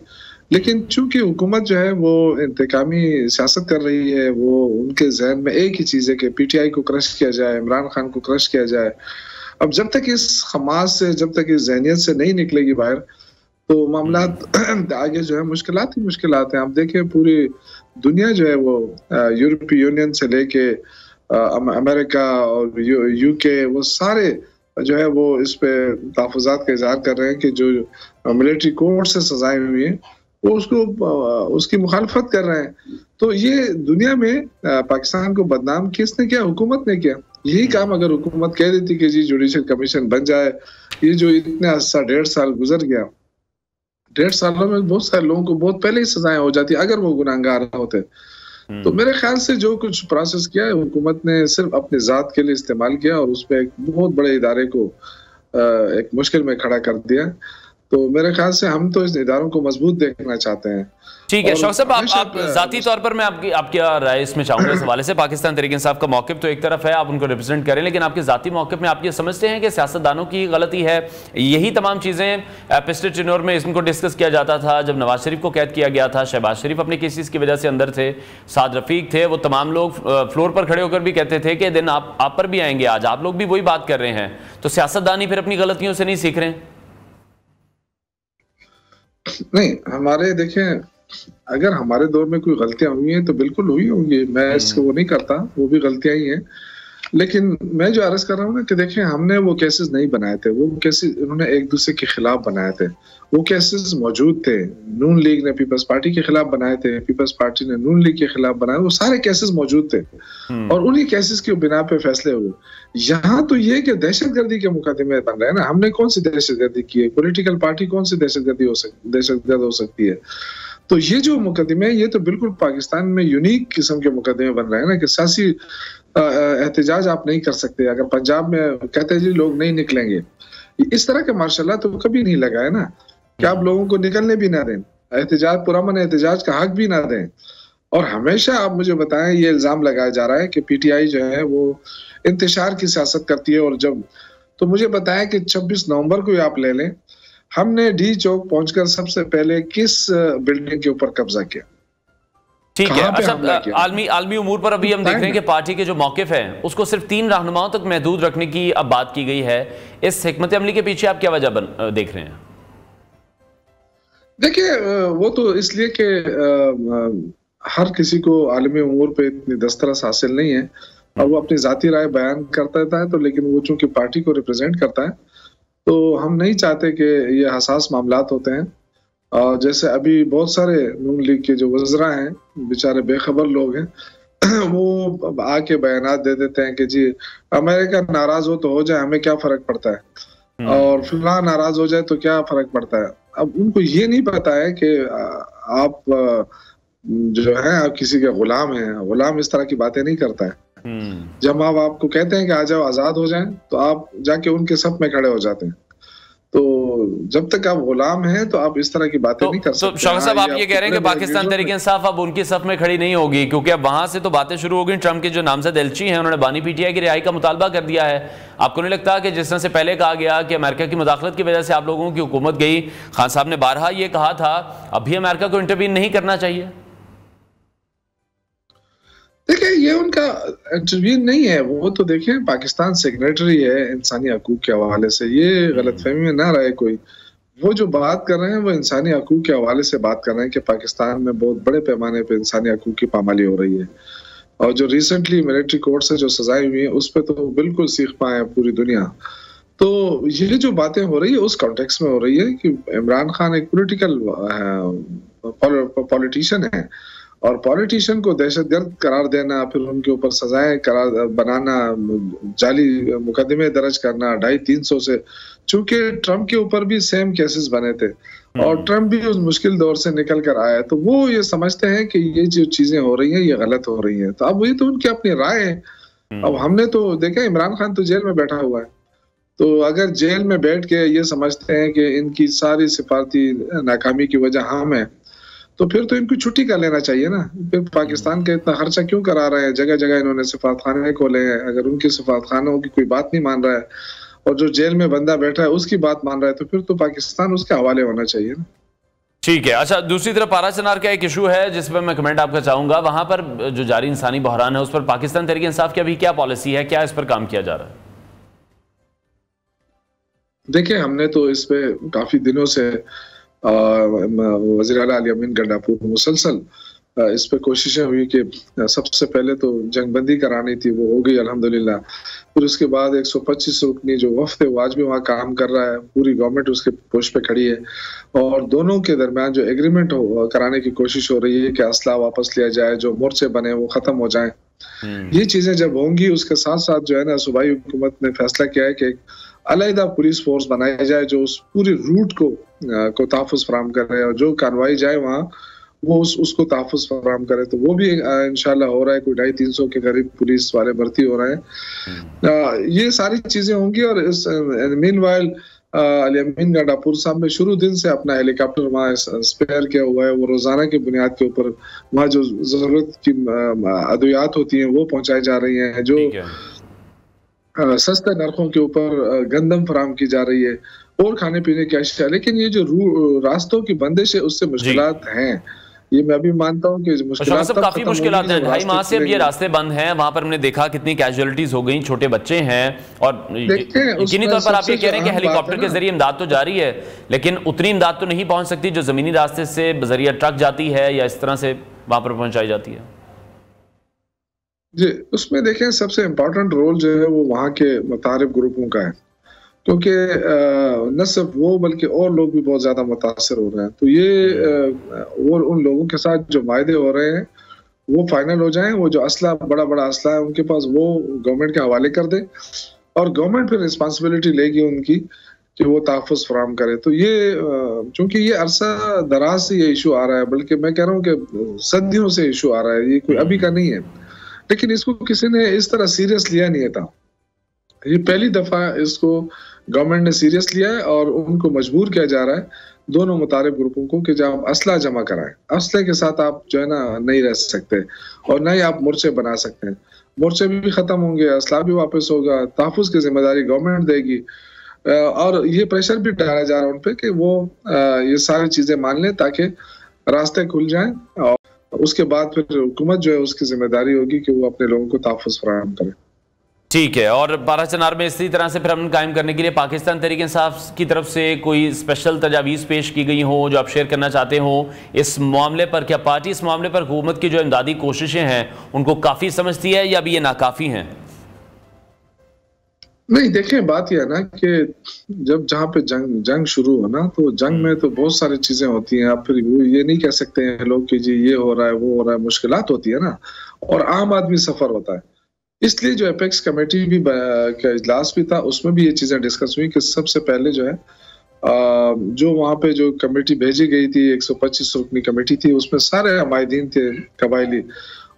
S4: लेकिन चूंकि हुकूमत जो है वो इंतकामी सियासत कर रही है, वो उनके जहन में एक ही चीज है कि पीटीआई को क्रश किया जाए, इमरान खान को क्रश किया जाए। अब जब तक इस हमास से, जब तक इस जहनियत से नहीं निकलेगी बाहर, तो मामला आगे जो है मुश्किलात ही मुश्किलात हैं। आप देखें पूरी दुनिया जो है वो यूरोपीय यूनियन से लेके अमेरिका और यूके, वो सारे जो है वो इस पे तहफ़्फ़ुज़ात का इज़हार कर रहे हैं कि जो मिलिट्री कोर्ट से सजाएं हुई हैं वो उसकी मुखालफत कर रहे हैं। तो ये दुनिया में पाकिस्तान को बदनाम किसने किया? हुकूमत ने किया। यही काम अगर हुकूमत कह देती कि जी जुडिशल कमीशन बन जाए, ये जो इतने अर्सा 1.5 साल गुजर गया, 1.5 सालों में बहुत सारे लोगों को बहुत पहले ही सजाएं हो जाती अगर वो गुनाहगार होते। तो मेरे ख्याल से जो कुछ प्रोसेस किया है हुकूमत ने सिर्फ अपनी जात के लिए इस्तेमाल किया और उसमें एक बहुत बड़े इदारे को एक मुश्किल में खड़ा कर दिया। तो मेरे ख्याल से हम तो इस इदारों को मजबूत देखना चाहते हैं।
S1: ठीक है शौकत साहब, आप जाती तौर पर मैं आपकी राय इसमें चाहूंगा इस हवाले से। पाकिस्तान तहरीक इंसाफ का मौक़िफ़ तो एक तरफ है, आप उनको रिप्रेजेंट करें, लेकिन आपके जाती मौक़िफ़ में आप ये समझते हैं कि सियासतदानों की गलती है? यही तमाम चीज़ें पिछले टेन्योर में इनको डिस्कस किया जाता था। जब नवाज शरीफ को कैद किया गया था, शहबाज शरीफ अपने केसेस की वजह से अंदर थे, साद रफीक थे, वो तमाम लोग फ्लोर पर खड़े होकर भी कहते थे कि दिन आप पर भी आएंगे, आज आप लोग भी वही बात कर रहे हैं। तो सियासतदानी फिर अपनी गलतियों से नहीं सीख रहे हैं?
S4: नहीं, हमारे देखें, अगर हमारे दौर में कोई गलतियां हुई हैं तो बिल्कुल हुई होंगी, मैं इसको वो नहीं करता, वो भी गलतियां ही हैं। लेकिन मैं जो अर्ज कर रहा हूँ ना कि देखें, हमने वो केसेस नहीं बनाए थे, वो केसेस उन्होंने एक दूसरे के खिलाफ बनाए थे। वो केसेस मौजूद थे, नून लीग ने पीपल्स पार्टी के खिलाफ बनाए थे, पीपल्स पार्टी ने नून लीग के खिलाफ बनाए, वो सारे केसेस मौजूद थे और उन्हीं केसेस की बिना पे फैसले हुए। यहाँ तो ये कि दहशतगर्दी के मुकदमे बन रहे हैं ना, हमने कौन सी दहशतगर्दी की है? पॉलिटिकल पार्टी कौन सी दहशतगर्द हो सकती है? तो ये जो मुकदमे, ये तो बिल्कुल पाकिस्तान में यूनिक किस्म के मुकदमे बन रहे हैं ना कि सियासी एहतजाज आप नहीं कर सकते। अगर पंजाब में कहते हैं जी लोग नहीं निकलेंगे, इस तरह का मार्शल तो कभी नहीं लगा है ना कि आप लोगों को निकलने भी ना दें, एहतजाज, पुरअमन एहतजाज का हक भी ना दें। और हमेशा आप मुझे बताएं, ये इल्जाम लगाया जा रहा है कि पीटीआई जो है वो इंतशार की सियासत करती है। और जब तो मुझे बताएं कि 26 नवंबर को आप ले लें, हमने डी चौक पहुंचकर सबसे पहले किस बिल्डिंग के ऊपर कब्जा किया?
S1: ठीक है। अच्छा, आलमी उमूर पर अभी हम देख रहे हैं कि पार्टी के जो मौक़िफ़ है उसको सिर्फ 3 रहनुमाओं तक महदूद रखने की अब बात की गई है। इस हिकमत अमली के पीछे आप क्या वजह देख रहे हैं?
S4: देखिए, वो तो इसलिए कि हर किसी को आलमी उमूर पे इतनी दस्तरस हासिल नहीं है और वो अपनी जाती राय बयान करता है, तो लेकिन वो चूंकि पार्टी को रिप्रेजेंट करता है तो हम नहीं चाहते कि ये हसास मामलात होते हैं। और जैसे अभी बहुत सारे नून लीग के जो वज़रा हैं, बेचारे बेखबर लोग हैं, वो आके बयानात दे देते हैं कि जी अमेरिका नाराज हो तो हो जाए, हमें क्या फर्क पड़ता है, और फिलहाल नाराज हो जाए तो क्या फर्क पड़ता है। अब उनको ये नहीं पता है कि आप जो है आप किसी के गुलाम हैं। गुलाम इस तरह की बातें नहीं करता है। जब आप आपको कहते हैं कि आ जाओ, आजाद हो जाएं, तो आप जाके उनके सफ में खड़े हो जाते हैं। तो जब तक आप गुलाम हैं तो आप इस तरह की बातें नहीं कर सकते।
S1: शौकत साहब, आप ये कह रहे हैं कि पाकिस्तान तहरीक इंसाफ अब उनकी सफ में खड़ी नहीं होगी, क्योंकि अब वहां से तो बातें शुरू हो गई। ट्रंप के जो नामजद एलची हैं उन्होंने बानी पीटीआई की रिहाई का मुतालबा कर दिया है। आपको नहीं लगता कि जिस तरह से पहले कहा गया कि अमेरिका की मुदाखलत की वजह से आप लोगों की हुकूमत गई, खान साहब ने बारहा ये कहा था, अभी अमेरिका को इंटरवीन नहीं करना चाहिए?
S4: देखिए, ये उनका इंटरव्यू नहीं है, वो तो देखें पाकिस्तान सिग्नेटरी है इंसानी हकूक के हवाले से, ये गलतफहमी में ना रहे कोई। वो जो बात कर रहे हैं वो इंसानी हकूक के हवाले से बात कर रहे हैं कि पाकिस्तान में बहुत बड़े पैमाने पे इंसानी हकूक की पामाली हो रही है। और जो रिसेंटली मिलिट्री कोर्ट से जो सजाएं हुई है उस पर तो बिल्कुल सीख पाए पूरी दुनिया। तो ये जो बातें हो रही है उस कॉन्टेक्स्ट में हो रही है कि इमरान खान एक पॉलिटिकल पॉलिटिशियन है और पॉलिटिशियन को दहशतगर्द करार देना, फिर उनके ऊपर सजाएं करार बनाना, जाली मुकदमे दर्ज करना 250-300 से, चूंकि ट्रंप के ऊपर भी सेम केसेस बने थे और ट्रंप भी उस मुश्किल दौर से निकल कर आया, तो वो ये समझते हैं कि ये जो चीजें हो रही हैं ये गलत हो रही हैं। तो अब ये तो उनकी अपनी राय है। अब हमने तो देखा इमरान खान तो जेल में बैठा हुआ है, तो अगर जेल में बैठ के ये समझते हैं कि इनकी सारी सिफारती नाकामी की वजह हम है, तो फिर तो इनको छुट्टी कर लेना चाहिए ना। फिर पाकिस्तान का इतना खर्चा क्यों करा रहे हैं? जगह जगह इन्होंने सिफारतखाने खोले हैं, अगर उनके सिफारतखानों की कोई बात नहीं मान रहा है और जो जेल में बंदा बैठा है उसकी बात मान रहा है, तो फिर तो पाकिस्तान उसके हवाले होना चाहिए ना।
S1: ठीक है। अच्छा, दूसरी तरफ पाराचनार का एक इशू है जिस पर मैं कमेंट आपका चाहूंगा। वहां पर जो जारी इंसानी बहरान है उस पर पाकिस्तान तहरीक इंसाफ की अभी क्या पॉलिसी है, क्या इस पर काम किया जा रहा है?
S4: देखिए, हमने तो इस पे काफी दिनों से वज़ीर आला अली अमीन गंडापुर मुसलसल इस पे कोशिशें हुई कि सबसे पहले तो जंगबंदी करानी थी, वो हो गई अल्हम्दुलिल्लाह। फिर उसके बाद 125 रुकनी जो वफ्द है वो आज भी वहाँ काम कर रहा है, पूरी गवर्नमेंट उसके पोस्ट पे खड़ी है। और दोनों के दरमियान जो एग्रीमेंट कराने की कोशिश हो रही है कि असला वापस लिया जाए, जो मोर्चे बने वो खत्म हो जाए। ये चीजें जब होंगी, उसके साथ साथ जो है ना, सूबाई हुकूमत ने फैसला किया है कि अलहदा पुलिस फोर्स बनाई जाए जो उस पूरी रूट को तहफ़्फ़ुज़ फराहम करे, और जो कार्रवाई जाए वहाँ वो उसको तहफ़्फ़ुज़ फराहम करे। तो वो भी इंशाल्लाह हो रहा है, कोई 250-300 के करीब पुलिस वाले भर्ती हो रहे हैं। ये सारी चीजें होंगी। और मीनवाइल अली अमीन गंडापुर साहब ने शुरू दिन से अपना हेलीकॉप्टर वहाँ स्पेयर किया हुआ है। वो रोजाना की बुनियाद के ऊपर वहाँ जो जरूरत की अद्वियात होती हैं वो पहुंचाई जा रही हैं, जो सस्ते नरखों के ऊपर गंदम फराम की जा रही है और खाने पीने की अशिया। लेकिन ये जो रास्तों की बंदिश है उससे मुश्किलात हैं, ये मैं भी मानता हूँ कि मुश्किलात
S1: काफी मुश्किलात हैं। 2.5 माह से अब ये रास्ते बंद हैं। वहां पर हमने देखा कितनी कैजुअलिटीज हो गई, छोटे बच्चे हैं। और यकीनी तौर पर आप ये कह रहे हैं कि हेलीकॉप्टर के जरिए इमदाद तो जारी है, लेकिन उतनी इमदाद तो नहीं पहुंच सकती जो जमीनी रास्ते से बजरिया ट्रक जाती है या इस तरह से वहां पर पहुंचाई जाती है।
S4: जी, उसमें देखें सबसे इम्पोर्टेंट रोल जो है वो वहाँ के मुतारिफ ग्रुपों का है, क्योंकि न सिर्फ वो बल्कि और लोग भी बहुत ज्यादा मुतासर हो रहे हैं। तो ये और उन लोगों के साथ जो वायदे हो रहे हैं वो फाइनल हो जाएं। वो जो असला बड़ा असला है उनके पास वो गवर्नमेंट के हवाले कर दे और गवर्नमेंट फिर रिस्पॉन्सिबिलिटी लेगी उनकी कि वो तहफ़्फ़ुज़ फराहम करे। तो ये चूंकि ये अरसा दराज से ये इशू आ रहा है, बल्कि मैं कह रहा हूँ कि सदियों से इशू आ रहा है, ये कोई अभी का नहीं है, लेकिन इसको किसी ने इस तरह सीरियस लिया नहीं था। ये पहली दफा इसको गवर्नमेंट ने सीरियस लिया है और उनको मजबूर किया जा रहा है दोनों मुतारिफ ग्रुपों को कि जब आप असला जमा कराएं, असले के साथ आप जो है ना नहीं रह सकते और ना ही आप मोर्चे बना सकते हैं। मोर्चे भी खत्म होंगे, असला भी वापस होगा, तहफ़्फ़ुज़ की जिम्मेदारी गवर्नमेंट देगी। और ये प्रेशर भी डाला जा रहा है उन पे कि वो ये सारी चीजें मान लें ताकि रास्ते खुल जाएं, और उसके बाद फिर हुकूमत जो है उसकी जिम्मेदारी होगी कि वो अपने लोगों को तहफ़्फ़ुज़ फराहम करे।
S1: ठीक है। और पाराचनार में इसी तरह से फिर अमन कायम करने के लिए पाकिस्तान तहरीक इंसाफ की तरफ से कोई स्पेशल तजावीज़ पेश की गई हो जो आप शेयर करना चाहते हो इस मामले पर? क्या पार्टी इस मामले पर हुकूमत की जो इमदादी कोशिशें हैं उनको काफ़ी समझती है या अभी ये नाकाफ़ी हैं?
S4: नहीं, देखें बात यह है ना कि जब जहाँ पे जंग शुरू हो ना, तो जंग में तो बहुत सारी चीजें होती हैं। आप फिर वो ये नहीं कह सकते हैं लोग कि जी ये हो रहा है वो हो रहा है, मुश्किलात होती है ना, और आम आदमी सफर होता है। इसलिए जो एपेक्स कमेटी भी का इजलास भी था, उसमें भी ये चीजें डिस्कस हुई कि सबसे पहले जो है जो वहाँ पे जो कमेटी भेजी गई थी 125 रुकनी कमेटी थी, उसमें सारे अमायदीन थे कबायली,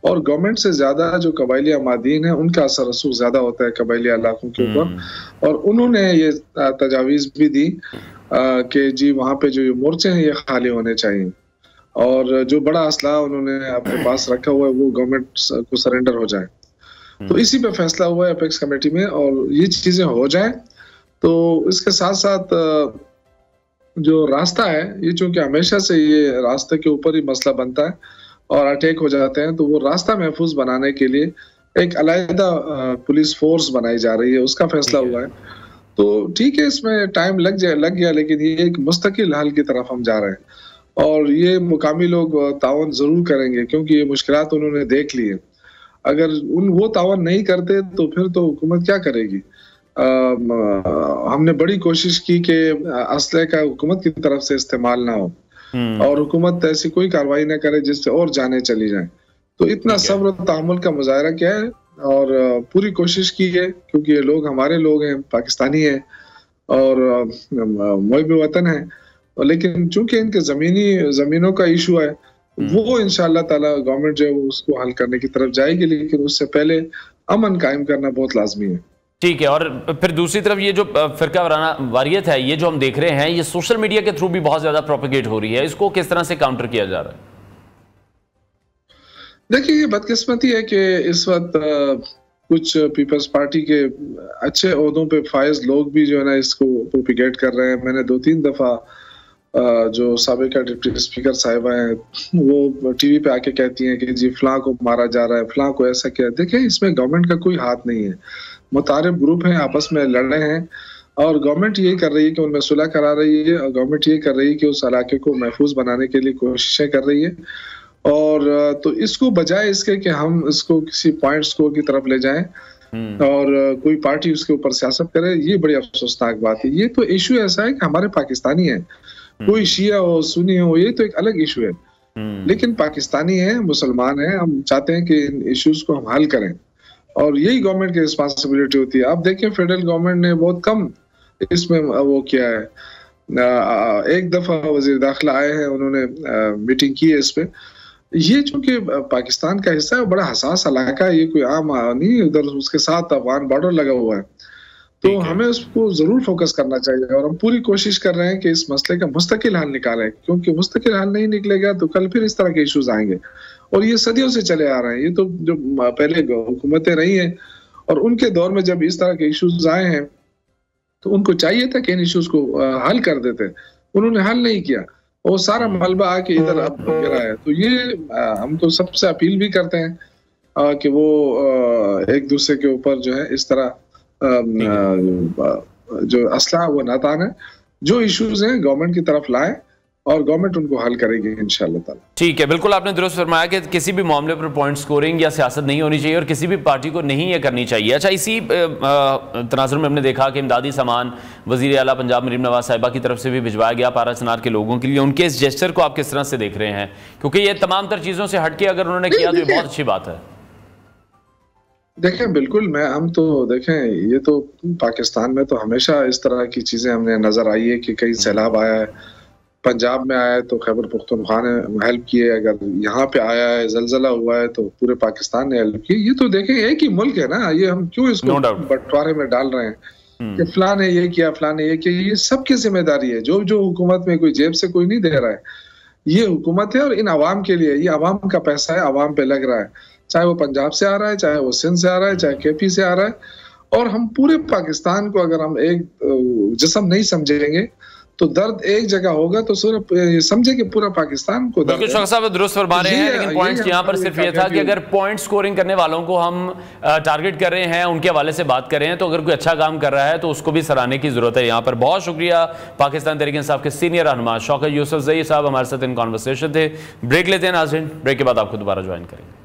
S4: और गवर्नमेंट से ज्यादा जो कबायली अमादीन है उनका असर रसूख ज्यादा होता है कबायली इलाकों के ऊपर। और उन्होंने ये तजावीज भी दी कि जी वहाँ पे जो मोर्चे हैं ये खाली होने चाहिए, और जो बड़ा असला उन्होंने अपने पास रखा हुआ है वो गवर्नमेंट को सरेंडर हो जाए। तो इसी पे फैसला हुआ है एपेक्स कमेटी में, और ये चीजें हो जाए तो इसके साथ साथ जो रास्ता है, ये चूंकि हमेशा से ये रास्ते के ऊपर ही मसला बनता है और अटैक हो जाते हैं, तो वो रास्ता महफूज बनाने के लिए एक अलग पुलिस फोर्स बनाई जा रही है, उसका फैसला हुआ है। तो ठीक है, इसमें टाइम लग गया, लेकिन ये एक मुस्तकिल हल की तरफ हम जा रहे हैं, और ये मुकामी लोग तावन जरूर करेंगे क्योंकि ये मुश्किलात उन्होंने देख ली है। अगर वो तावन नहीं करते तो फिर तो हुकूमत क्या करेगी। हमने बड़ी कोशिश की कि असले का हुकूमत की तरफ से इस्तेमाल ना हो और हुकूमत ऐसी कोई कार्रवाई ना करे जिससे और जाने चली जाए। तो इतना सब्र और तहम्मुल का मुजाहरा किया है और पूरी कोशिश की है, क्योंकि ये लोग हमारे लोग हैं, पाकिस्तानी हैं और मुहिब वतन है, लेकिन चूंकि इनके जमीनों का इशू है, वो इंशाअल्लाह ताला गवर्नमेंट जो है उसको हल करने की तरफ जाएगी, लेकिन उससे पहले अमन कायम करना बहुत लाजमी है।
S1: ठीक है। और फिर दूसरी तरफ ये जो फिरका वारियत है, ये जो हम देख रहे हैं, ये सोशल मीडिया के थ्रू भी बहुत ज्यादा प्रोपेगेट हो रही है, इसको किस तरह से काउंटर किया जा रहा है?
S4: देखिए, ये बदकिस्मती है कि इस वक्त कुछ पीपल्स पार्टी के अच्छे ओहदों पे फायज लोग भी जो है ना इसको प्रोपिगेट कर रहे हैं। मैंने 2-3 दफा जो साबिका डिप्टी स्पीकर साहिबा हैं वो टीवी पे आके कहती हैं कि जी फलां को मारा जा रहा है, फलां को ऐसा किया। देखें, इसमें गवर्नमेंट का कोई हाथ नहीं है। मुतारिब ग्रुप हैं, आपस में लड़ रहे हैं और गवर्नमेंट ये कर रही है कि उनमें सुलह करा रही है और गवर्नमेंट ये कर रही है कि उस इलाके को महफूज बनाने के लिए कोशिशें कर रही है। और तो इसको बजाय इसके कि हम इसको किसी पॉइंट स्कोर की तरफ ले जाएं और कोई पार्टी उसके ऊपर सियासत करे, ये बड़ी अफसोसनाक बात है। ये तो इशू ऐसा है कि हमारे पाकिस्तानी है, कोई शिया हो सुन्नी हो, ये तो एक अलग इशू है। लेकिन पाकिस्तानी है, मुसलमान है, हम चाहते हैं कि इन इश्यूज को हम हल करें और यही गवर्नमेंट की रिस्पॉन्सिबिलिटी होती है। आप देखें, फेडरल गवर्नमेंट ने बहुत कम इसमें वो किया है। एक दफा वजीर दाखिला आए हैं, उन्होंने मीटिंग की है इस पे। ये चूंकि पाकिस्तान का हिस्सा है, बड़ा हसास इलाका है, ये कोई आम नहीं, उधर उसके साथ अफगान बॉर्डर लगा हुआ है, तो हमें उसको जरूर फोकस करना चाहिए। और हम पूरी कोशिश कर रहे हैं कि इस मसले का मुस्तकिल हल निकालें, क्योंकि मुस्तकिल हल नहीं निकलेगा तो कल फिर इस तरह के इश्यूज आएंगे और ये सदियों से चले आ रहे हैं। ये तो जो पहले हुकूमतें रही हैं और उनके दौर में जब इस तरह के इश्यूज आए हैं तो उनको चाहिए था कि इन इश्यूज को हल कर देते, उन्होंने हल नहीं किया, वो सारा मलबा आके इधर अब गिरा है। तो ये हम तो सबसे अपील भी करते हैं कि वो एक दूसरे के ऊपर जो है इस तरह जो असला वो नातान है, जो इश्यूज हैं गवर्नमेंट की तरफ लाए और गवर्नमेंट उनको हल करेगी इंशाअल्लाह ताला।
S1: ठीक है, बिल्कुल आपने दुरुस्त फरमाया कि किसी भी मामले पर पॉइंट स्कोरिंग या सियासत नहीं होनी चाहिए और किसी भी पार्टी को नहीं ये करनी चाहिए। अच्छा, इसी तनाजुर में हमने देखा कि इमदादी सामान वज़ीर आला पंजाब मरीम नवाज साहिबा की तरफ से भी भिजवाया गया पारा चनार के लोगों के लिए। उनके इस जेस्चर को आप किस तरह से देख रहे हैं, क्योंकि ये तमाम तर चीज़ों से हटके अगर उन्होंने किया तो ये बहुत अच्छी बात है।
S4: देखें, बिल्कुल हम तो देखें, ये तो पाकिस्तान में तो हमेशा इस तरह की चीजें हमने नजर आई है कि कहीं सैलाब आया है, पंजाब में आया है तो खैबर पख्तूनख्वा ने हेल्प की है, अगर यहाँ पे आया है जलजला हुआ है तो पूरे पाकिस्तान ने हेल्प की। ये तो देखें एक ही मुल्क है ना, ये हम क्यों इसको बंटवारे में डाल रहे हैं कि फलां ने ये किया फलां ने ये किया। ये सबकी जिम्मेदारी है, जो जो हुकूमत में कोई जेब से कोई नहीं दे रहा है, ये हुकूमत है और इन अवाम के लिए, ये अवाम का पैसा है, अवाम पे लग रहा है, चाहे वो पंजाब से आ रहा है, चाहे वो सिंध से आ रहा है, चाहे केपी से आ रहा है। और हम पूरे पाकिस्तान को अगर हम एक जिस्म नहीं समझेंगे तो दर्द एक जगह होगा तो समझे कि पूरा पाकिस्तान को दर्द है।
S1: साहब दुरुस्त फरमा रहे हैं, लेकिन पॉइंट्स यहाँ पर सिर्फ ये था कि अगर पॉइंट स्कोरिंग करने वालों को हम टारगेट कर रहे हैं, उनके हवाले से बात कर रहे हैं, तो अगर कोई अच्छा काम कर रहा है तो उसको भी सराहने की जरूरत है। यहाँ पर बहुत शुक्रिया पाकिस्तान तहरीक इंसाफ के सीनियर रहनुमा शौकत यूसुफ ज़ई साहब हमारे साथ इन कॉन्वर्सेशन थे। ब्रेक लेते हैं नाज़रीन, ब्रेक के बाद आपको दोबारा ज्वाइन करेंगे।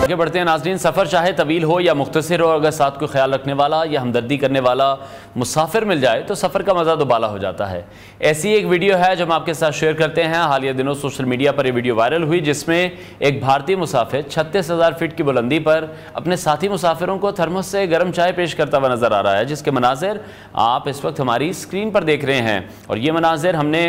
S1: आगे बढ़ते हैं नाज़रीन। सफ़र चाहे तवील हो या मुख्तसर हो, अगर साथ को ख्याल रखने वाला या हमदर्दी करने वाला मुसाफिर मिल जाए तो सफ़र का मज़ा दोबाला हो जाता है। ऐसी एक वीडियो है जो हम आपके साथ शेयर करते हैं। हालिया दिनों सोशल मीडिया पर यह वीडियो वायरल हुई, जिसमें एक भारतीय मुसाफिर 36,000 फीट की बुलंदी पर अपने साथी मुसाफिरों को थर्मस से गर्म चाय पेश करता हुआ नज़र आ रहा है, जिसके मनाजिर आप इस वक्त हमारी स्क्रीन पर देख रहे हैं। और ये मनाजिर हमने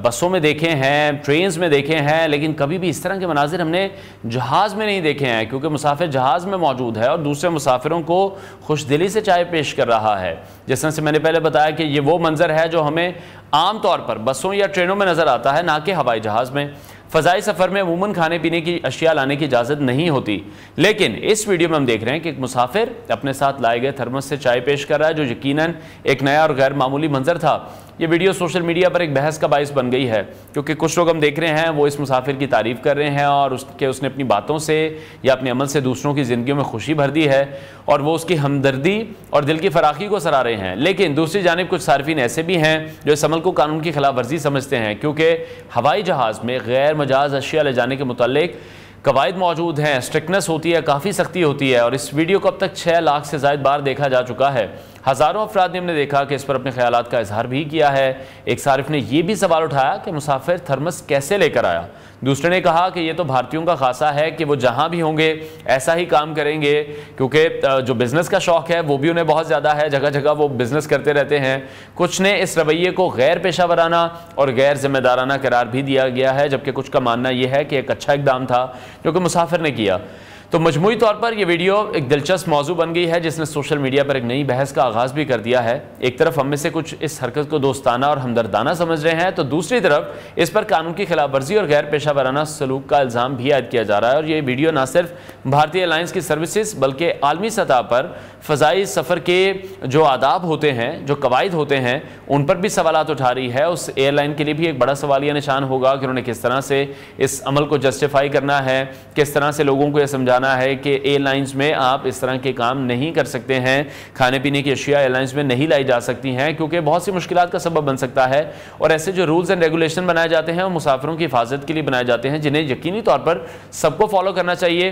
S1: बसों में देखे हैं, ट्रेन में देखे हैं, लेकिन कभी भी इस तरह के मनाजिर हमने जहाज़ में नहीं देखे हैं, क्योंकि मुसाफिर जहाज़ में मौजूद है और दूसरे मुसाफिरों को खुशदिली से चाय पेश कर रहा है। जिस तरह से मैंने पहले बताया कि ये वो मंजर है जो हमें आम तौर पर बसों या ट्रेनों में नज़र आता है, ना कि हवाई जहाज़ में। फ़ज़ाई सफ़र में अमूमन खाने पीने की अशिया लाने की इजाज़त नहीं होती, लेकिन इस वीडियो में हम देख रहे हैं कि एक मुसाफिर अपने साथ लाए गए थर्मस से चाय पेश कर रहा है, जो यकीनन एक नया और गैर मामूली मंजर था। ये वीडियो सोशल मीडिया पर एक बहस का बाइस बन गई है, क्योंकि कुछ लोग हम देख रहे हैं वो इस मुसाफिर की तारीफ़ कर रहे हैं और उसने अपनी बातों से या अपने अमल से दूसरों की ज़िंदगी में खुशी भर दी है और वो उसकी हमदर्दी और दिल की फराखी को सराह रहे हैं। लेकिन दूसरी जानिब कुछ सार्फिन ऐसे भी हैं जो इस अमल को कानून की खिलाफ वर्जी समझते हैं, क्योंकि हवाई जहाज़ में गैर मजाज अशिया ले जाने के मुतालिक कवायद मौजूद हैं, स्ट्रिक्टनेस होती है, काफ़ी सख्ती होती है। और इस वीडियो को अब तक 6 लाख से ज़ायद बार देखा जा चुका है। हज़ारों अफराद ने हमने देखा कि इस पर अपने ख्यालात का इजहार भी किया है। एक सारिफ ने यह भी सवाल उठाया कि मुसाफिर थर्मस कैसे लेकर आया। दूसरे ने कहा कि यह तो भारतीयों का खासा है कि वो जहाँ भी होंगे ऐसा ही काम करेंगे, क्योंकि जो बिज़नेस का शौक़ है वो भी उन्हें बहुत ज़्यादा है, जगह जगह वो बिज़नेस करते रहते हैं। कुछ ने इस रवैये को गैर पेशा वराना और गैर जिम्मेदाराना करार भी दिया गया है, जबकि कुछ का मानना यह है कि एक अच्छा इक़दाम था जो कि मुसाफिर ने किया। तो मजमूई तौर पर यह वीडियो एक दिलचस्प मौजू बन गई है जिसने सोशल मीडिया पर एक नई बहस का आगाज भी कर दिया है। एक तरफ हम में से कुछ इस हरकत को दोस्ताना और हमदर्दाना समझ रहे हैं, तो दूसरी तरफ इस पर कानून की खिलाफ वर्जी और गैर पेशा वराना सलूक का इल्ज़ाम भी आयद किया जा रहा है। और ये वीडियो न सिर्फ भारतीय एयरलाइंस की सर्विसेज बल्कि आलमी सतह पर फ़ज़ाई सफ़र के जो आदाब होते हैं, जो कवायद होते हैं, उन पर भी सवालात उठा रही है। उस एयरलाइन के लिए भी एक बड़ा सवालिया निशान होगा कि उन्होंने किस तरह से इस अमल को जस्टिफाई करना है, किस तरह से लोगों को यह समझाना है कि एयरलाइंस में आप इस तरह के काम नहीं कर सकते हैं, खाने पीने की अशिया एयरलाइंस में नहीं लाई जा सकती हैं क्योंकि बहुत सी मुश्किलात का सबब बन सकता है। और ऐसे जो रूल्स एंड रेगुलेशन बनाए जाते हैं वो मुसाफिरों की हिफाजत के लिए बनाए जाते हैं, जिन्हें यकीनी तौर पर सबको फॉलो करना चाहिए,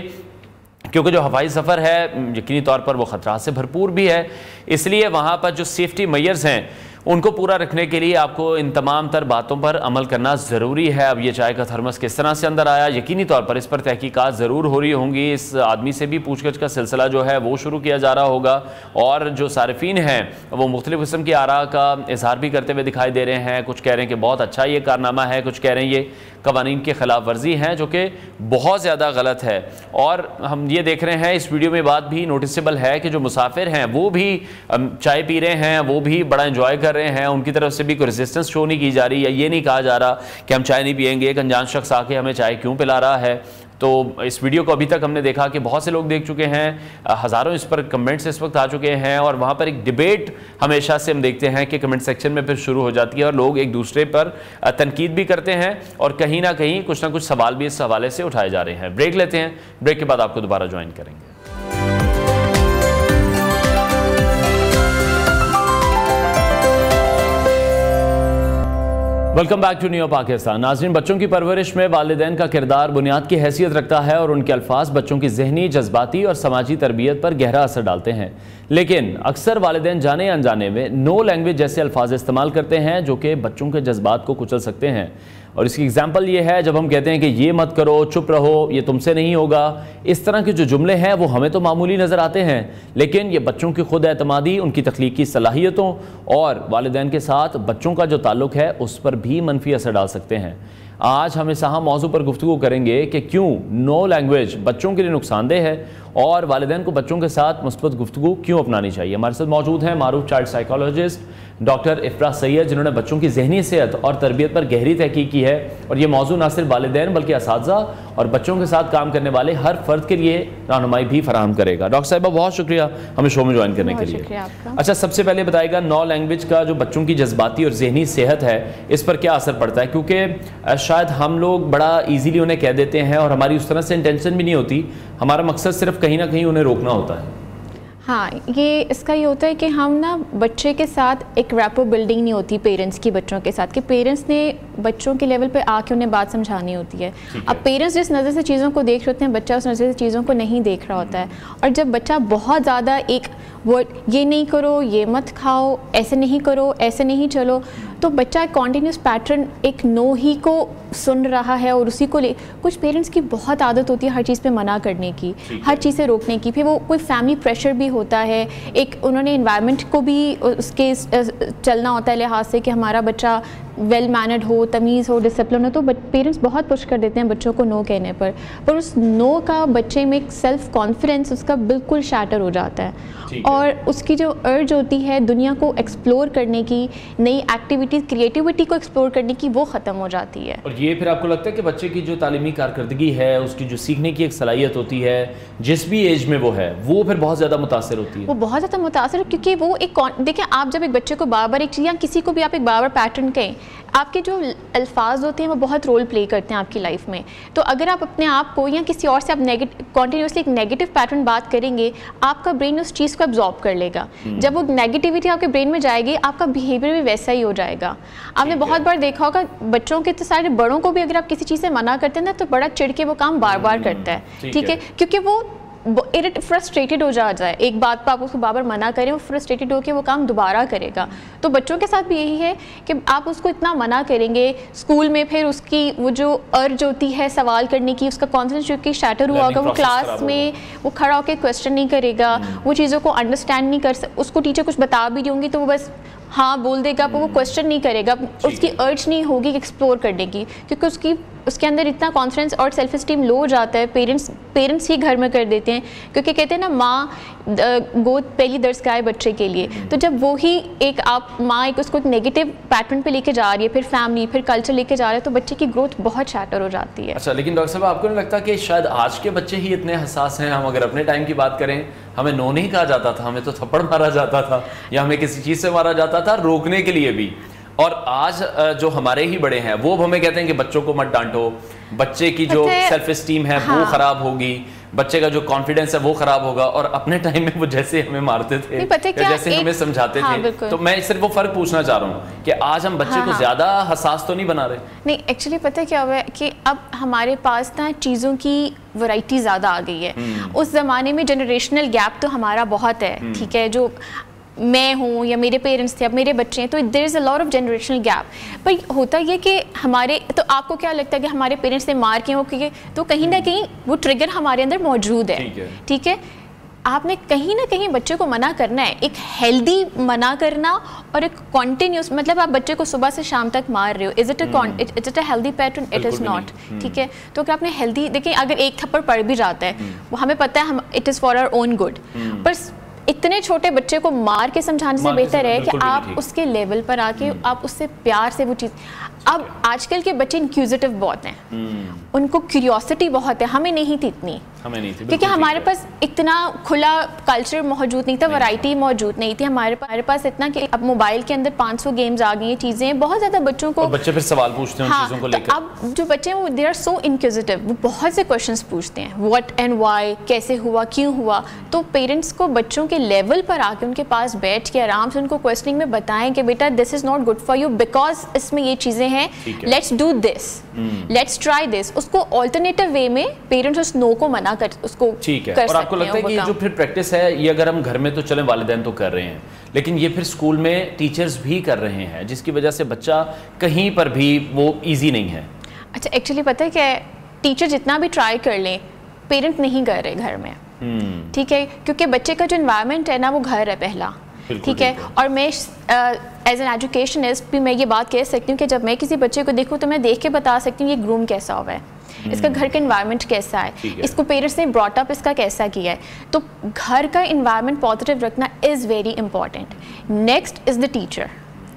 S1: क्योंकि जो हवाई सफ़र है यकीनी तौर पर वो ख़तरात से भरपूर भी है। इसलिए वहाँ पर जो सेफ्टी मेजर्स हैं उनको पूरा रखने के लिए आपको इन तमाम तर बातों पर अमल करना ज़रूरी है। अब ये चाय का थर्मस किस तरह से अंदर आया, यकीनी तौर पर इस पर तहकीकात ज़रूर हो रही होंगी। इस आदमी से भी पूछगछ का सिलसिला जो है वो शुरू किया जा रहा होगा और जो सारिफीन हैं वो मुख्तलिफ़ किस्म की आरा का इजहार भी करते हुए दिखाई दे रहे हैं। कुछ कह रहे हैं कि बहुत अच्छा ये कारनामा है, कुछ कह रहे हैं ये कवानीन की खिलाफ वर्जी है जो कि बहुत ज़्यादा गलत है। और हम ये देख रहे हैं इस वीडियो में बात भी नोटिसेबल है कि जो मुसाफिर हैं वो भी चाय पी रहे हैं, वो भी बड़ा इंजॉय कर रहे हैं, उनकी तरफ से भी कोई रेजिस्टेंस शो नहीं की जा रही है। ये नहीं कहा जा रहा कि हम चाय नहीं पियेंगे, एक अनजान शख्स आके हमें चाय क्यों पिला रहा है। तो इस वीडियो को अभी तक हमने देखा कि बहुत से लोग देख चुके हैं, हज़ारों इस पर कमेंट्स इस वक्त आ चुके हैं और वहाँ पर एक डिबेट हमेशा से हम देखते हैं कि कमेंट सेक्शन में फिर शुरू हो जाती है और लोग एक दूसरे पर तनकीद भी करते हैं और कहीं ना कहीं कुछ ना कुछ सवाल भी इस हवाले से उठाए जा रहे हैं। ब्रेक लेते हैं, ब्रेक के बाद आपको दोबारा ज्वाइन करेंगे। Welcome back to new Pakistan. नाज़रीन, बच्चों की परवरिश में वालिदैन का किरदार बुनियाद की हैसियत रखता है और उनके अल्फाज बच्चों की जहनी, जज्बाती और समाजी तरबियत पर गहरा असर डालते हैं। लेकिन अक्सर वालिदैन जाने या अनजाने में नो लैंग्वेज जैसे अल्फाज इस्तेमाल करते हैं जो कि बच्चों के जज्बात को कुचल सकते हैं। और इसकी एग्जाम्पल ये है जब हम कहते हैं कि ये मत करो, चुप रहो, ये तुमसे नहीं होगा। इस तरह के जो जुमले हैं वो हमें तो मामूली नज़र आते हैं, लेकिन ये बच्चों की खुद एतमादी, उनकी तख्लीकी सलाहियतों और वालिदैन के साथ बच्चों का जो ताल्लुक है उस पर भी मनफी असर डाल सकते हैं। आज हम इस अहम मौजू पर गुफ्तगू करेंगे कि क्यों नो लैंग्वेज बच्चों के लिए नुकसानदेह है और वालिदैन को बच्चों के साथ मुस्बत गुफ्तगू क्यों अपनानी चाहिए। हमारे साथ मौजूद हैं मारूफ child psychologist doctor Ifra Syed, जिन्होंने बच्चों की जहनी सेहत और तरबियत पर गहरी तहकीक की है और ये मौजू न सिर्फ वालिदैन बल्कि असातिज़ा और बच्चों के साथ काम करने वाले हर फर्द के लिए रहनुमाई भी फराहम करेगा। डॉक्टर साहिबा, बहुत शुक्रिया हमें शो में ज्वाइन करने के लिए। अच्छा, सबसे पहले बताइएगा नो लैंग्वेज का जो बच्चों की जज्बाती और जहनी सेहत है इस पर क्या असर पड़ता है, क्योंकि शायद हम लोग बड़ा ईजीली उन्हें कह देते हैं और हमारी उस तरह से इंटेंशन भी नहीं होती, हमारा मकसद सिर्फ कहीं ना कहीं उन्हें रोकना होता है।
S5: हाँ, ये इसका ये होता है कि हम ना बच्चे के साथ एक रैपो बिल्डिंग नहीं होती पेरेंट्स की बच्चों के साथ, कि पेरेंट्स ने बच्चों के लेवल पे आके उन्हें बात समझानी होती है। अब पेरेंट्स जिस नज़र से चीज़ों को देख रहे होते हैं, बच्चा उस नज़र से चीज़ों को नहीं देख रहा होता है। और जब बच्चा बहुत ज़्यादा एक वर्ड ये नहीं करो, ये मत खाओ, ऐसे नहीं करो, ऐसे नहीं चलो, तो बच्चा कॉन्टीन्यूस पैटर्न एक नो ही को सुन रहा है और उसी को ले। कुछ पेरेंट्स की बहुत आदत होती है हर चीज़ पे मना करने की, हर चीज़ से रोकने की, फिर वो कोई फैमिली प्रेशर भी होता है, एक उन्होंने इन्वायरमेंट को भी उसके चलना होता है लिहाज से कि हमारा बच्चा वेल मैनर्ड हो, तमीज़ हो, डिसिप्लिन हो। तो पेरेंट्स बहुत पुश कर देते हैं बच्चों को नो कहने पर उस नो का बच्चे में एक सेल्फ कॉन्फिडेंस उसका बिल्कुल शैटर हो जाता है और उसकी जो अर्ज होती है दुनिया को एक्सप्लोर करने की, नई एक्टिविटीज़, क्रिएटिविटी को एक्सप्लोर करने की, वो ख़त्म हो जाती है।
S1: और ये फिर आपको लगता है कि बच्चे की जो तालीमी कारकर्दगी है, उसकी जो सीखने की एक सलाहियत होती है जिस भी एज में वो है, वो फिर बहुत ज़्यादा मुतासर होती है।
S5: वो बहुत ज़्यादा मुतासर, क्योंकि वो एक देखिए, आप जब एक बच्चे को बार बार एक चीज़ या किसी को भी आप एक बार बार पैटर्न कहें, आपके जो अल्फाज होते हैं वो बहुत रोल प्ले करते हैं आपकी लाइफ में। तो अगर आप अपने आप को या किसी और से आप कॉन्टीन्यूसली एक नेगेटिव पैटर्न बात करेंगे, आपका ब्रेन उस चीज़ को एब्जॉर्ब कर लेगा। जब वो नेगेटिविटी आपके ब्रेन में जाएगी, आपका बिहेवियर भी वैसा ही हो जाएगा। आपने बहुत बार देखा होगा बच्चों के तो सारे, बड़ों को भी अगर आप किसी चीज़ से मना करते हैं ना तो बड़ा चिढ़ के वो काम बार बार करता है, ठीक है, क्योंकि वो फ्रस्ट्रेटेड हो जाए, एक बात पर आप उसको बार बार मना करें, वो फ्रस्ट्रेटेड होकर वो काम दोबारा करेगा। तो बच्चों के साथ भी यही है कि आप उसको इतना मना करेंगे स्कूल में, फिर उसकी वो जो अर्ज होती है सवाल करने की, उसका कॉन्फिडेंस जो शैटर हुआ होगा, वो क्लास में वो खड़ा होकर क्वेश्चन नहीं करेगा, वो चीज़ों को अंडरस्टैंड नहीं कर उसको टीचर कुछ बता भी रही होंगी तो वो बस हाँ बोल देगा, पर वो क्वेश्चन नहीं करेगा, उसकी अर्ज नहीं होगी एक्सप्लोर करने की, क्योंकि उसकी उसके अंदर इतना कॉन्फिडेंस और सेल्फ इस्टीम लो हो जाता है, पेरेंट्स ही घर में कर देते हैं, क्योंकि कहते हैं ना माँ गोद पहली दर्स गाय बच्चे के लिए। तो जब वो ही एक आप माँ एक उसको एक नेगेटिव पैटर्न पे लेके जा रही है, फिर फैमिली फिर कल्चर लेके जा रहा है, तो बच्चे की ग्रोथ बहुत शैटर हो जाती है।
S1: अच्छा, लेकिन डॉक्टर साहब आपको नहीं लगता कि शायद आज के बच्चे ही इतने हसास हैं? हम अगर अपने टाइम की बात करें, हमें नो नहीं कहा जाता था, हमें तो थप्पड़ मारा जाता था या हमें किसी चीज़ से मारा जाता था रोकने के लिए भी। और आज जो हमारे ही बड़े हैं वो हमें कहते हैं कि बच्चों को मत डांटो, बच्चे की जो सेल्फ एस्टीम है वो खराब होगी, बच्चे का जो कॉन्फिडेंस है वो खराब होगा। और अपने टाइम में वो जैसे हमें मारते थे या जैसे हमें समझाते थे, तो मैं सिर्फ वो फर्क पूछना चाह रहा हूँ कि आज हम बच्चे को ज्यादा हसास तो नहीं बना रहे?
S5: नहीं, एक्चुअली पता है क्या हुआ है कि अब हमारे पास ना चीज़ों की वैरायटी ज़्यादा आ गई है। उस ज़माने में जनरेशनल गैप तो हमारा बहुत है, ठीक है, जो मैं हूँ या मेरे पेरेंट्स थे अब मेरे बच्चे हैं, तो there is a lot of generational gap. पर होता ये कि हमारे, तो आपको क्या लगता है कि हमारे पेरेंट्स ने मार के हो, क्योंकि तो कहीं ना कहीं वो ट्रिगर हमारे अंदर मौजूद है, ठीक है। आपने कहीं ना कहीं बच्चे को मना करना है, एक हेल्दी मना करना और एक कॉन्टिन्यूस, मतलब आप बच्चे को सुबह से शाम तक मार रहे हो, is it a healthy pattern? It is not, ठीक है। तो अगर आपने हेल्दी, देखिए अगर एक थप्पड़ पड़ भी जाता है वो हमें पता है हम it is for our own good, पर इतने छोटे बच्चे को मार के समझाने से बेहतर है कि आप उसके लेवल पर आके आप उससे प्यार से वो चीज़। अब आजकल के बच्चे इंक्यूजिटिव बहुत हैं, उनको क्यूरियोसिटी बहुत है, हमें नहीं थी इतनी, क्योंकि हमारे पास इतना खुला कल्चर मौजूद नहीं था, वैरायटी मौजूद नहीं थी हमारे पास इतना कि अब मोबाइल के अंदर 500 गेम्स आ गई हैं, चीज़ें बहुत ज़्यादा बच्चों को,
S1: बच्चे फिर सवाल पूछते हैं उन चीज़ों को लेकर।
S5: अब जो बच्चे हैं वो दे आर सो इंक्यूजिटिव, वो बहुत से क्वेश्चंस पूछते हैं, व्हाट एंड व्हाई, कैसे हुआ, क्यों हुआ। तो पेरेंट्स को बच्चों के लेवल पर आके उनके पास बैठ के आराम से उनको क्वेश्चनिंग में बताएं कि बेटा this is not good for you because इसमें ये चीज़ें हैं, let's do this, let's try this. उसको ऑल्टरनेटिव वे में पेरेंट्स उस नो को मना कर उसको,
S1: ठीक है। और आपको लगता है कि ये जो फिर प्रैक्टिस है ये अगर हम घर में तो चले वालिदैन तो कर रहे हैं, लेकिन ये फिर स्कूल में टीचर्स भी कर रहे हैं, जिसकी वजह से बच्चा कहीं पर भी वो इजी नहीं है? अच्छा,
S5: एक्चुअली पता है क्या है, टीचर जितना भी ट्राई कर लें पेरेंट नहीं कर रहे घर में, ठीक है, क्योंकि बच्चे का जो एनवायरनमेंट है ना वो घर है पहला, ठीक है। और मैं एज एन एजुकेशनिस्ट भी मैं ये बात कह सकती हूँ कि जब मैं किसी बच्चे को देखूँ तो मैं देख के बता सकती हूँ ये ग्रूम कैसा हुआ है, इसका घर का इन्वायरमेंट कैसा है, इसको पेरेंट्स ने ब्रॉट अप इसका कैसा किया है। तो घर का इन्वायरमेंट पॉजिटिव रखना is very important. Next is the teacher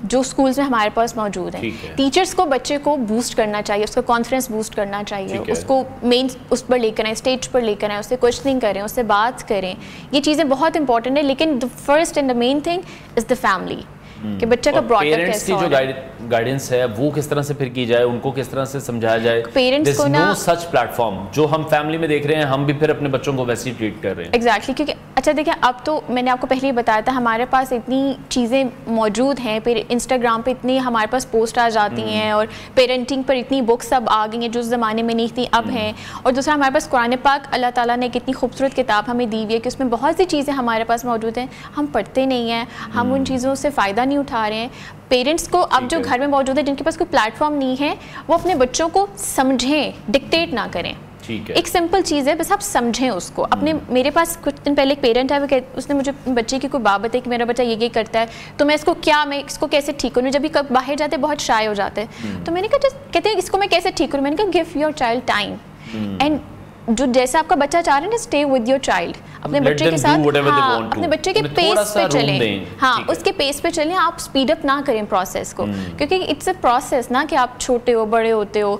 S5: जो स्कूल्स में हमारे पास मौजूद है। टीचर्स को बच्चे को बूस्ट करना चाहिए, उसका कॉन्फिडेंस बूस्ट करना चाहिए, उसको मेन उस पर लेकर आए, स्टेज पर लेकर आए, उससे क्वेश्चनिंग करें, उससे बात करें, ये चीज़ें बहुत इंपॉर्टेंट है। लेकिन the first and the main thing is the family, कि बच्चे का ब्रॉड अप कैसे हो रहा है,
S1: गाइडेंस है वो किस तरह से फिर की जाए, उनको किस तरह से समझाया जाए।
S5: पेरेंट्स को ना
S1: नो सच प्लेटफॉर्म जो हम फैमिली में देख रहे हैं, हम भी फिर अपने बच्चों को वैसे ही ट्रीट कर रहे हैं।
S5: एग्जैक्टली, क्योंकि अच्छा देखिए अब तो मैंने आपको पहले ही बताया था हमारे पास इतनी चीज़ें मौजूद हैं, फिर इंस्टाग्राम पे इतनी हमारे पास पोस्ट आ जाती हैं और पेरेंटिंग पर इतनी बुक्स अब आ गई हैं जो उस ज़माने में नहीं थी अब हैं। और दूसरा हमारे पास कुरान पाक अल्लाह ताला ने कितनी खूबसूरत किताब हमें दी हुई है कि उसमें बहुत सी चीज़ें हमारे पास मौजूद हैं, हम पढ़ते नहीं हैं, हम उन चीज़ों से फ़ायदा नहीं उठा रहे हैं। पेरेंट्स को अब जो घर में मौजूद है जिनके पास कोई प्लेटफॉर्म नहीं है वो अपने बच्चों को समझें, डिक्टेट ना करें। एक सिंपल चीज़ है, बस आप समझें उसको। अपने मेरे पास कुछ दिन पहले एक पेरेंट है, वो उसने मुझे बच्चे की कोई बात बताई कि मेरा बच्चा ये करता है, तो मैं इसको कैसे ठीक करूँ। जब भी कब बाहर जाते हैं बहुत शाय हो जाते हैं, तो मैंने कहा कहते हैं इसको मैं कैसे ठीक करूँ। मैंने कहा give your child time and जो जैसा आपका बच्चा चाह रहा है ना, स्टे विद योर चाइल्ड, अपने बच्चे के साथ, हाँ, अपने बच्चे के पेस पे चलें, हाँ उसके पेस पे चलें, आप स्पीड अप ना करें प्रोसेस को, क्योंकि इट्स अ प्रोसेस ना कि आप छोटे हो बड़े होते हो,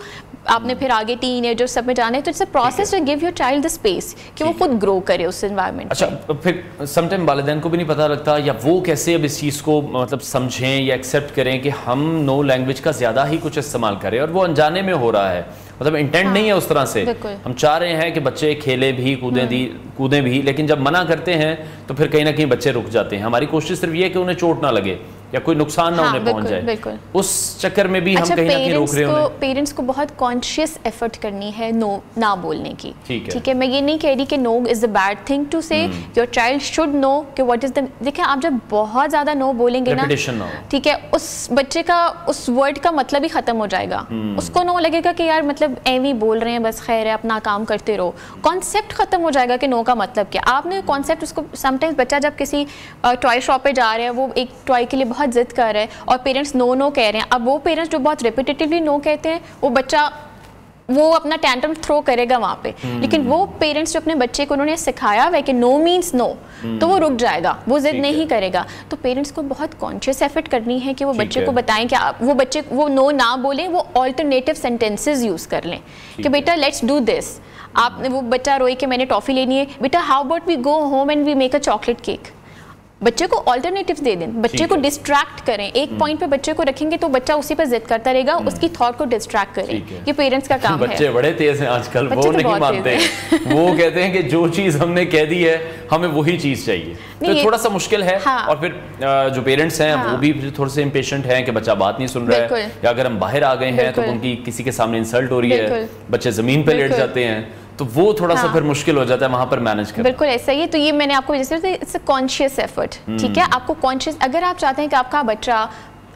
S5: आपने फिर आगे टीनेजर सब में जाना है, तो it's a process to give your child the space कि वो खुद ग्रो करे उस एनवायरनमेंट।
S1: अच्छा, फिर समटाइम वालिदैन को भी नहीं पता लगता या वो कैसे अब इस चीज़ को मतलब समझें या एक्सेप्ट करें कि हम नो लैंग्वेज का ज़्यादा ही कुछ इस्तेमाल करें और वो अनजाने में हो रहा है, मतलब इंटेंट नहीं है उस तरह से। हम चाह रहे हैं कि बच्चे खेले भी कूदें भी, लेकिन जब मना करते हैं तो फिर कहीं ना कहीं बच्चे रुक जाते हैं। हमारी कोशिश सिर्फ ये है कि उन्हें चोट ना लगे या कोई नुकसान ना उन्हें पहुंच जाए, उस चक्कर में भी हम कहीं ना कहीं रोक रहे हैं।
S5: पेरेंट्स को बहुत कॉन्शियस एफर्ट करनी है नो ना बोलने की, ठीक है। मैं ये नहीं कह रही कि no is the bad thing to say, your child should know कि व्हाट इज द, देखिए आप जब बहुत ज्यादा नो बोलेंगे ना, ठीक है, उस बच्चे का उस वर्ड का मतलब ही खत्म हो जाएगा। उसको नो लगेगा कि यार मतलब एवी बोल रहे हैं, बस खैर है अपना काम करते रहो, कॉन्सेप्ट खत्म हो जाएगा कि नो का मतलब क्या। आपने कॉन्सेप्ट उसको, समटाइम्स बच्चा जब किसी टॉय शॉप पे जा रहा है, वो एक टॉय के लिए बहुत जिद कर रहा है और पेरेंट्स नो कह रहे हैं, अब वो पेरेंट्स जो बहुत रिपीटेटिवली नो कहते हैं, वो बच्चा वो अपना टैंट्रम थ्रो करेगा वहाँ पे, लेकिन वो पेरेंट्स जो अपने बच्चे को उन्होंने सिखाया हुआ है कि नो मीन्स नो, तो वो रुक जाएगा, वो जिद नहीं करेगा। तो पेरेंट्स को बहुत कॉन्शियस एफर्ट करनी है कि वो बच्चे को बताएं कि वो बच्चे वो नो ना बोलें, वो ऑल्टरनेटिव सेंटेंसेस यूज कर लें कि बेटा लेट्स डू दिस। आपने वो बच्चा रोए कि मैंने टॉफी लेनी है, बेटा how about we go home and we make a chocolate cake. बच्चे को ऑल्टरनेटिव्स दे दें, बच्चे को डिस्ट्रैक्ट करें। एक पॉइंट पे बच्चे को रखेंगे तो बच्चा उसी पर जिद करता रहेगा, उसकी थॉट को डिस्ट्रैक्ट करें। ये पेरेंट्स का काम है।
S1: बच्चे बड़े तेज हैं आजकल, वो नहीं मानते वो कहते हैं कि जो चीज हमने कह दी है हमें वही चीज चाहिए, तो थोड़ा सा मुश्किल है। हाँ। और फिर जो पेरेंट्स हैं वो भी थोड़े से इम्पेशेंट हैं कि बच्चा बात नहीं सुन रहा है, या अगर हम बाहर आ गए हैं तो उनकी किसी के सामने इंसल्ट हो रही है, बच्चे जमीन पे लेट जाते हैं, तो वो थोड़ा सा फिर मुश्किल हो जाता है वहां पर मैनेज करना।
S5: बिल्कुल ऐसा ही है। तो ये मैंने आपको जैसे इट्स अ कॉन्शियस एफर्ट, ठीक है। आपको कॉन्शियस, अगर आप चाहते हैं कि आपका बच्चा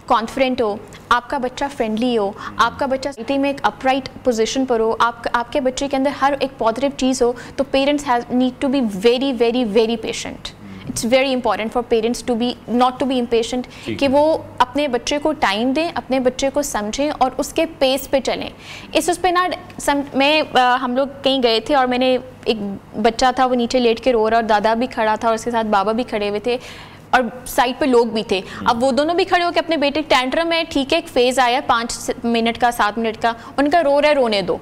S5: कॉन्फिडेंट हो, आपका बच्चा फ्रेंडली हो, आपका बच्चा सोसाइटी में एक अपराइट पोजीशन पर हो, आपके बच्चे के अंदर हर एक पॉजिटिव चीज़ हो, तो parents have need to be very very very patient. It's very important for parents to be not to be impatient, कि वो अपने बच्चे को टाइम दें, अपने बच्चे को समझें और उसके पेस पे चलें। उस पर ना हम लोग कहीं गए थे और मैंने एक बच्चा था, वो नीचे लेट के रो रहा और दादा भी खड़ा था और उसके साथ बाबा भी खड़े हुए थे और साइड पे लोग भी थे। अब वो दोनों भी खड़े होकर अपने बेटे टैंट्रम है, ठीक है, एक फेज आया 5 मिनट का 7 मिनट का, उनका रो रहा है, रोने दो।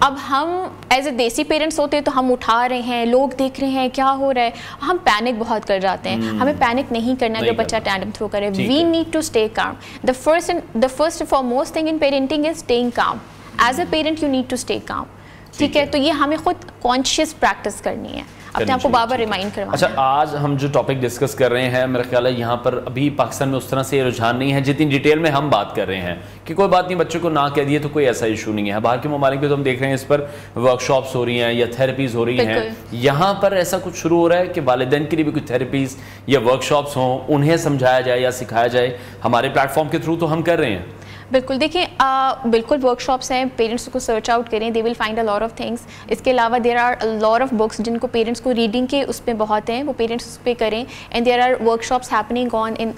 S5: अब हम एज ए देसी पेरेंट्स होते हैं तो हम उठा रहे हैं, लोग देख रहे हैं क्या हो रहा है, हम पैनिक बहुत कर जाते हैं। हमें पैनिक नहीं करना अगर बच्चा टैंट्रम थ्रो करे। We need to stay calm. The first foremost thing in parenting is staying calm. As a parent you need to stay calm, ठीक है। तो ये हमें खुद कॉन्शियस प्रैक्टिस करनी है, अपने आपको बार-बार रिमाइंड करवाना।
S1: अच्छा, आज हम जो टॉपिक डिस्कस कर रहे हैं, मेरा ख्याल है यहाँ पर अभी पाकिस्तान में उस तरह से रुझान नहीं है जितनी डिटेल में हम बात कर रहे हैं कि कोई बात नहीं, बच्चों को ना कह दिए तो कोई ऐसा इशू नहीं है। बाहर के ममालिक में तो हम देख रहे हैं इस पर वर्कशॉप्स हो रही हैं या थेरेपीज हो रही हैं। यहाँ पर ऐसा कुछ शुरू हो रहा है कि वालिदैन के लिए भी कुछ थेरेपीज या वर्कशॉप्स हों, उन्हें समझाया जाए या सिखाया जाए। हमारे प्लेटफॉर्म के थ्रू तो हम कर रहे हैं।
S5: बिल्कुल, देखिए बिल्कुल वर्कशॉप्स हैं, पेरेंट्स को सर्च आउट करें, they will find a lot of things. इसके अलावा there are a lot of books जिनको पेरेंट्स को रीडिंग के उस पर बहुत हैं, वो पेरेंट्स उस पर करें। And there are workshops happening on in,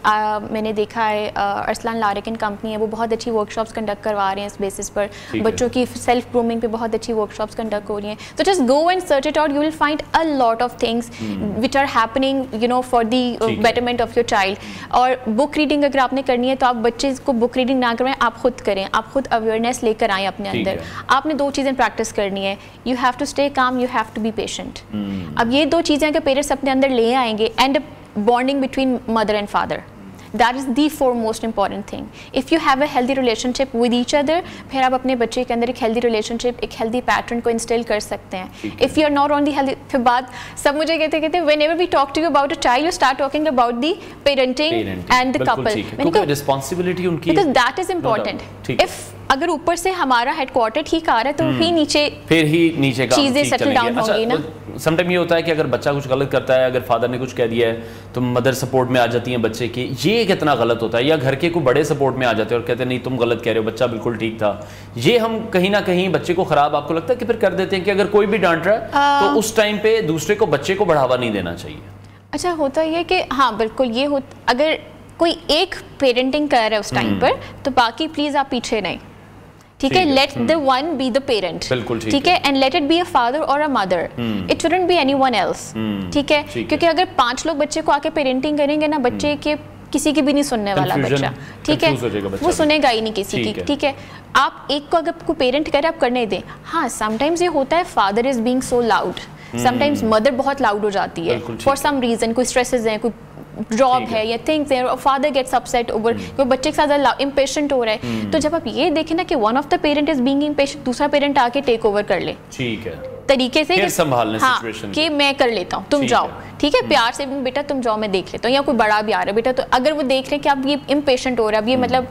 S5: मैंने देखा है अरसलान लारिकन कंपनी है, वो बहुत अच्छी वर्कशॉप्स कंडक्ट करवा रहे हैं इस बेसिस पर। बच्चों की सेल्फ ग्रूमिंग पे बहुत अच्छी वर्कशॉप्स कंडक्ट हो रही हैं। तो just go and search it out, you will find a lot of things which are happening, you know, for the betterment of your child. और बुक रीडिंग अगर आपने करनी है तो आप बच्चे को बुक रीडिंग ना करवाएं, आप खुद करें, आप खुद अवेयरनेस लेकर आए अपने अंदर। आपने 2 चीजें प्रैक्टिस करनी है, you have to stay calm, you have to be patient. अब ये 2 चीजें अगर पेरेंट्स अपने अंदर ले आएंगे, and bonding between mother and father, that is the foremost important thing. If you have a healthy relationship with each other, फिर आप अपने बच्चे के अंदर एक हेल्दी रिलेशनशिप, एक हेल्दी पैटर्न को इंस्टिल कर सकते हैं। If you are not on the healthy, फिर बात सब मुझे कहते whenever we talk to you about a child, you start talking about the parenting and the couple,
S1: responsibility उनकी,
S5: because that is important. If अगर ऊपर से हमारा हेडक्वार्टर ठीक आ रहा है तो ही नीचे
S1: का
S5: चीजें सेटल डाउन होंगी ना।
S1: समटाइम ये होता है कि अगर बच्चा कुछ गलत करता है, अगर फादर ने कुछ कह दिया है तो मदर सपोर्ट में आ जाती है बच्चे की, ये कितना गलत होता है। या घर के कोई बड़े सपोर्ट में आ जाते हैं और कहते हैं नहीं तुम गलत कह रहे हो, बच्चा बिल्कुल ठीक था। ये हम कहीं ना कहीं बच्चे को खराब, आपको लगता है कि फिर कर देते हैं कि अगर कोई भी डांट रहा है तो उस टाइम पे दूसरे को, बच्चे को बढ़ावा नहीं देना चाहिए।
S5: अच्छा, होता ये कि हाँ बिल्कुल ये अगर कोई एक पेरेंटिंग कर रहा है उस टाइम पर, तो बाकी प्लीज आप पीछे नहीं, ठीक है। Let the one be the parent, ठीक है, and let it be a father और a mother, it shouldn't be anyone else, ठीक है। क्योंकि अगर 5 लोग बच्चे को आके पेरेंटिंग करेंगे ना, बच्चे के किसी की भी नहीं सुनने वाला बच्चा, ठीक है, वो सुनेगा ही नहीं किसी की, ठीक है। आप एक को अगर कोई पेरेंट करे, आप करने दें। हाँ, समटाइम्स ये होता है father is being so loud, sometimes mother बहुत लाउड हो जाती है फॉर सम रीजन, कोई स्ट्रेसेस हैं, कोई जॉब है या थिंग्स है, और फादर गेट्स अपसेट ओवर, कोई बच्चे के साथ इम्पेशेंट हो रहा है। तो जब आप ये देखें ना कि one of the parent is being impatient, दूसरा पेरेंट आके टेक ओवर कर ले, ठीक है, तरीके से
S1: संभालने
S5: सिचुएशन कि मैं कर लेता हूँ, तुम जाओ, ठीक है, प्यार से बेटा तुम जाओ, मैं देख लेता हूँ। या कोई बड़ा भी आ रहा है बेटा, तो अगर वो देख रहे हैं कि आप ये इम्पेशेंट हो रहा है, अब ये मतलब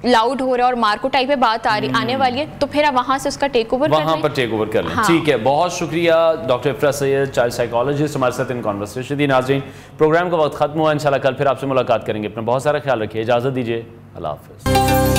S5: लाउड हो रहा है और मार्को टाइप पे बात आने वाली है, तो फिर आप वहां से उसका टेक ओवर कर लें।
S1: ठीक है, बहुत शुक्रिया doctor Ifra Syed, child psychologist, हमारे साथ इन कॉन्वर्सेशन दी। नाज़रीन, प्रोग्राम का वक्त खत्म हुआ, इंशाल्लाह कल फिर आपसे मुलाकात करेंगे। अपना बहुत सारा ख्याल रखिए, इजाजत दीजिए, अल्लाह हाफ़िज़।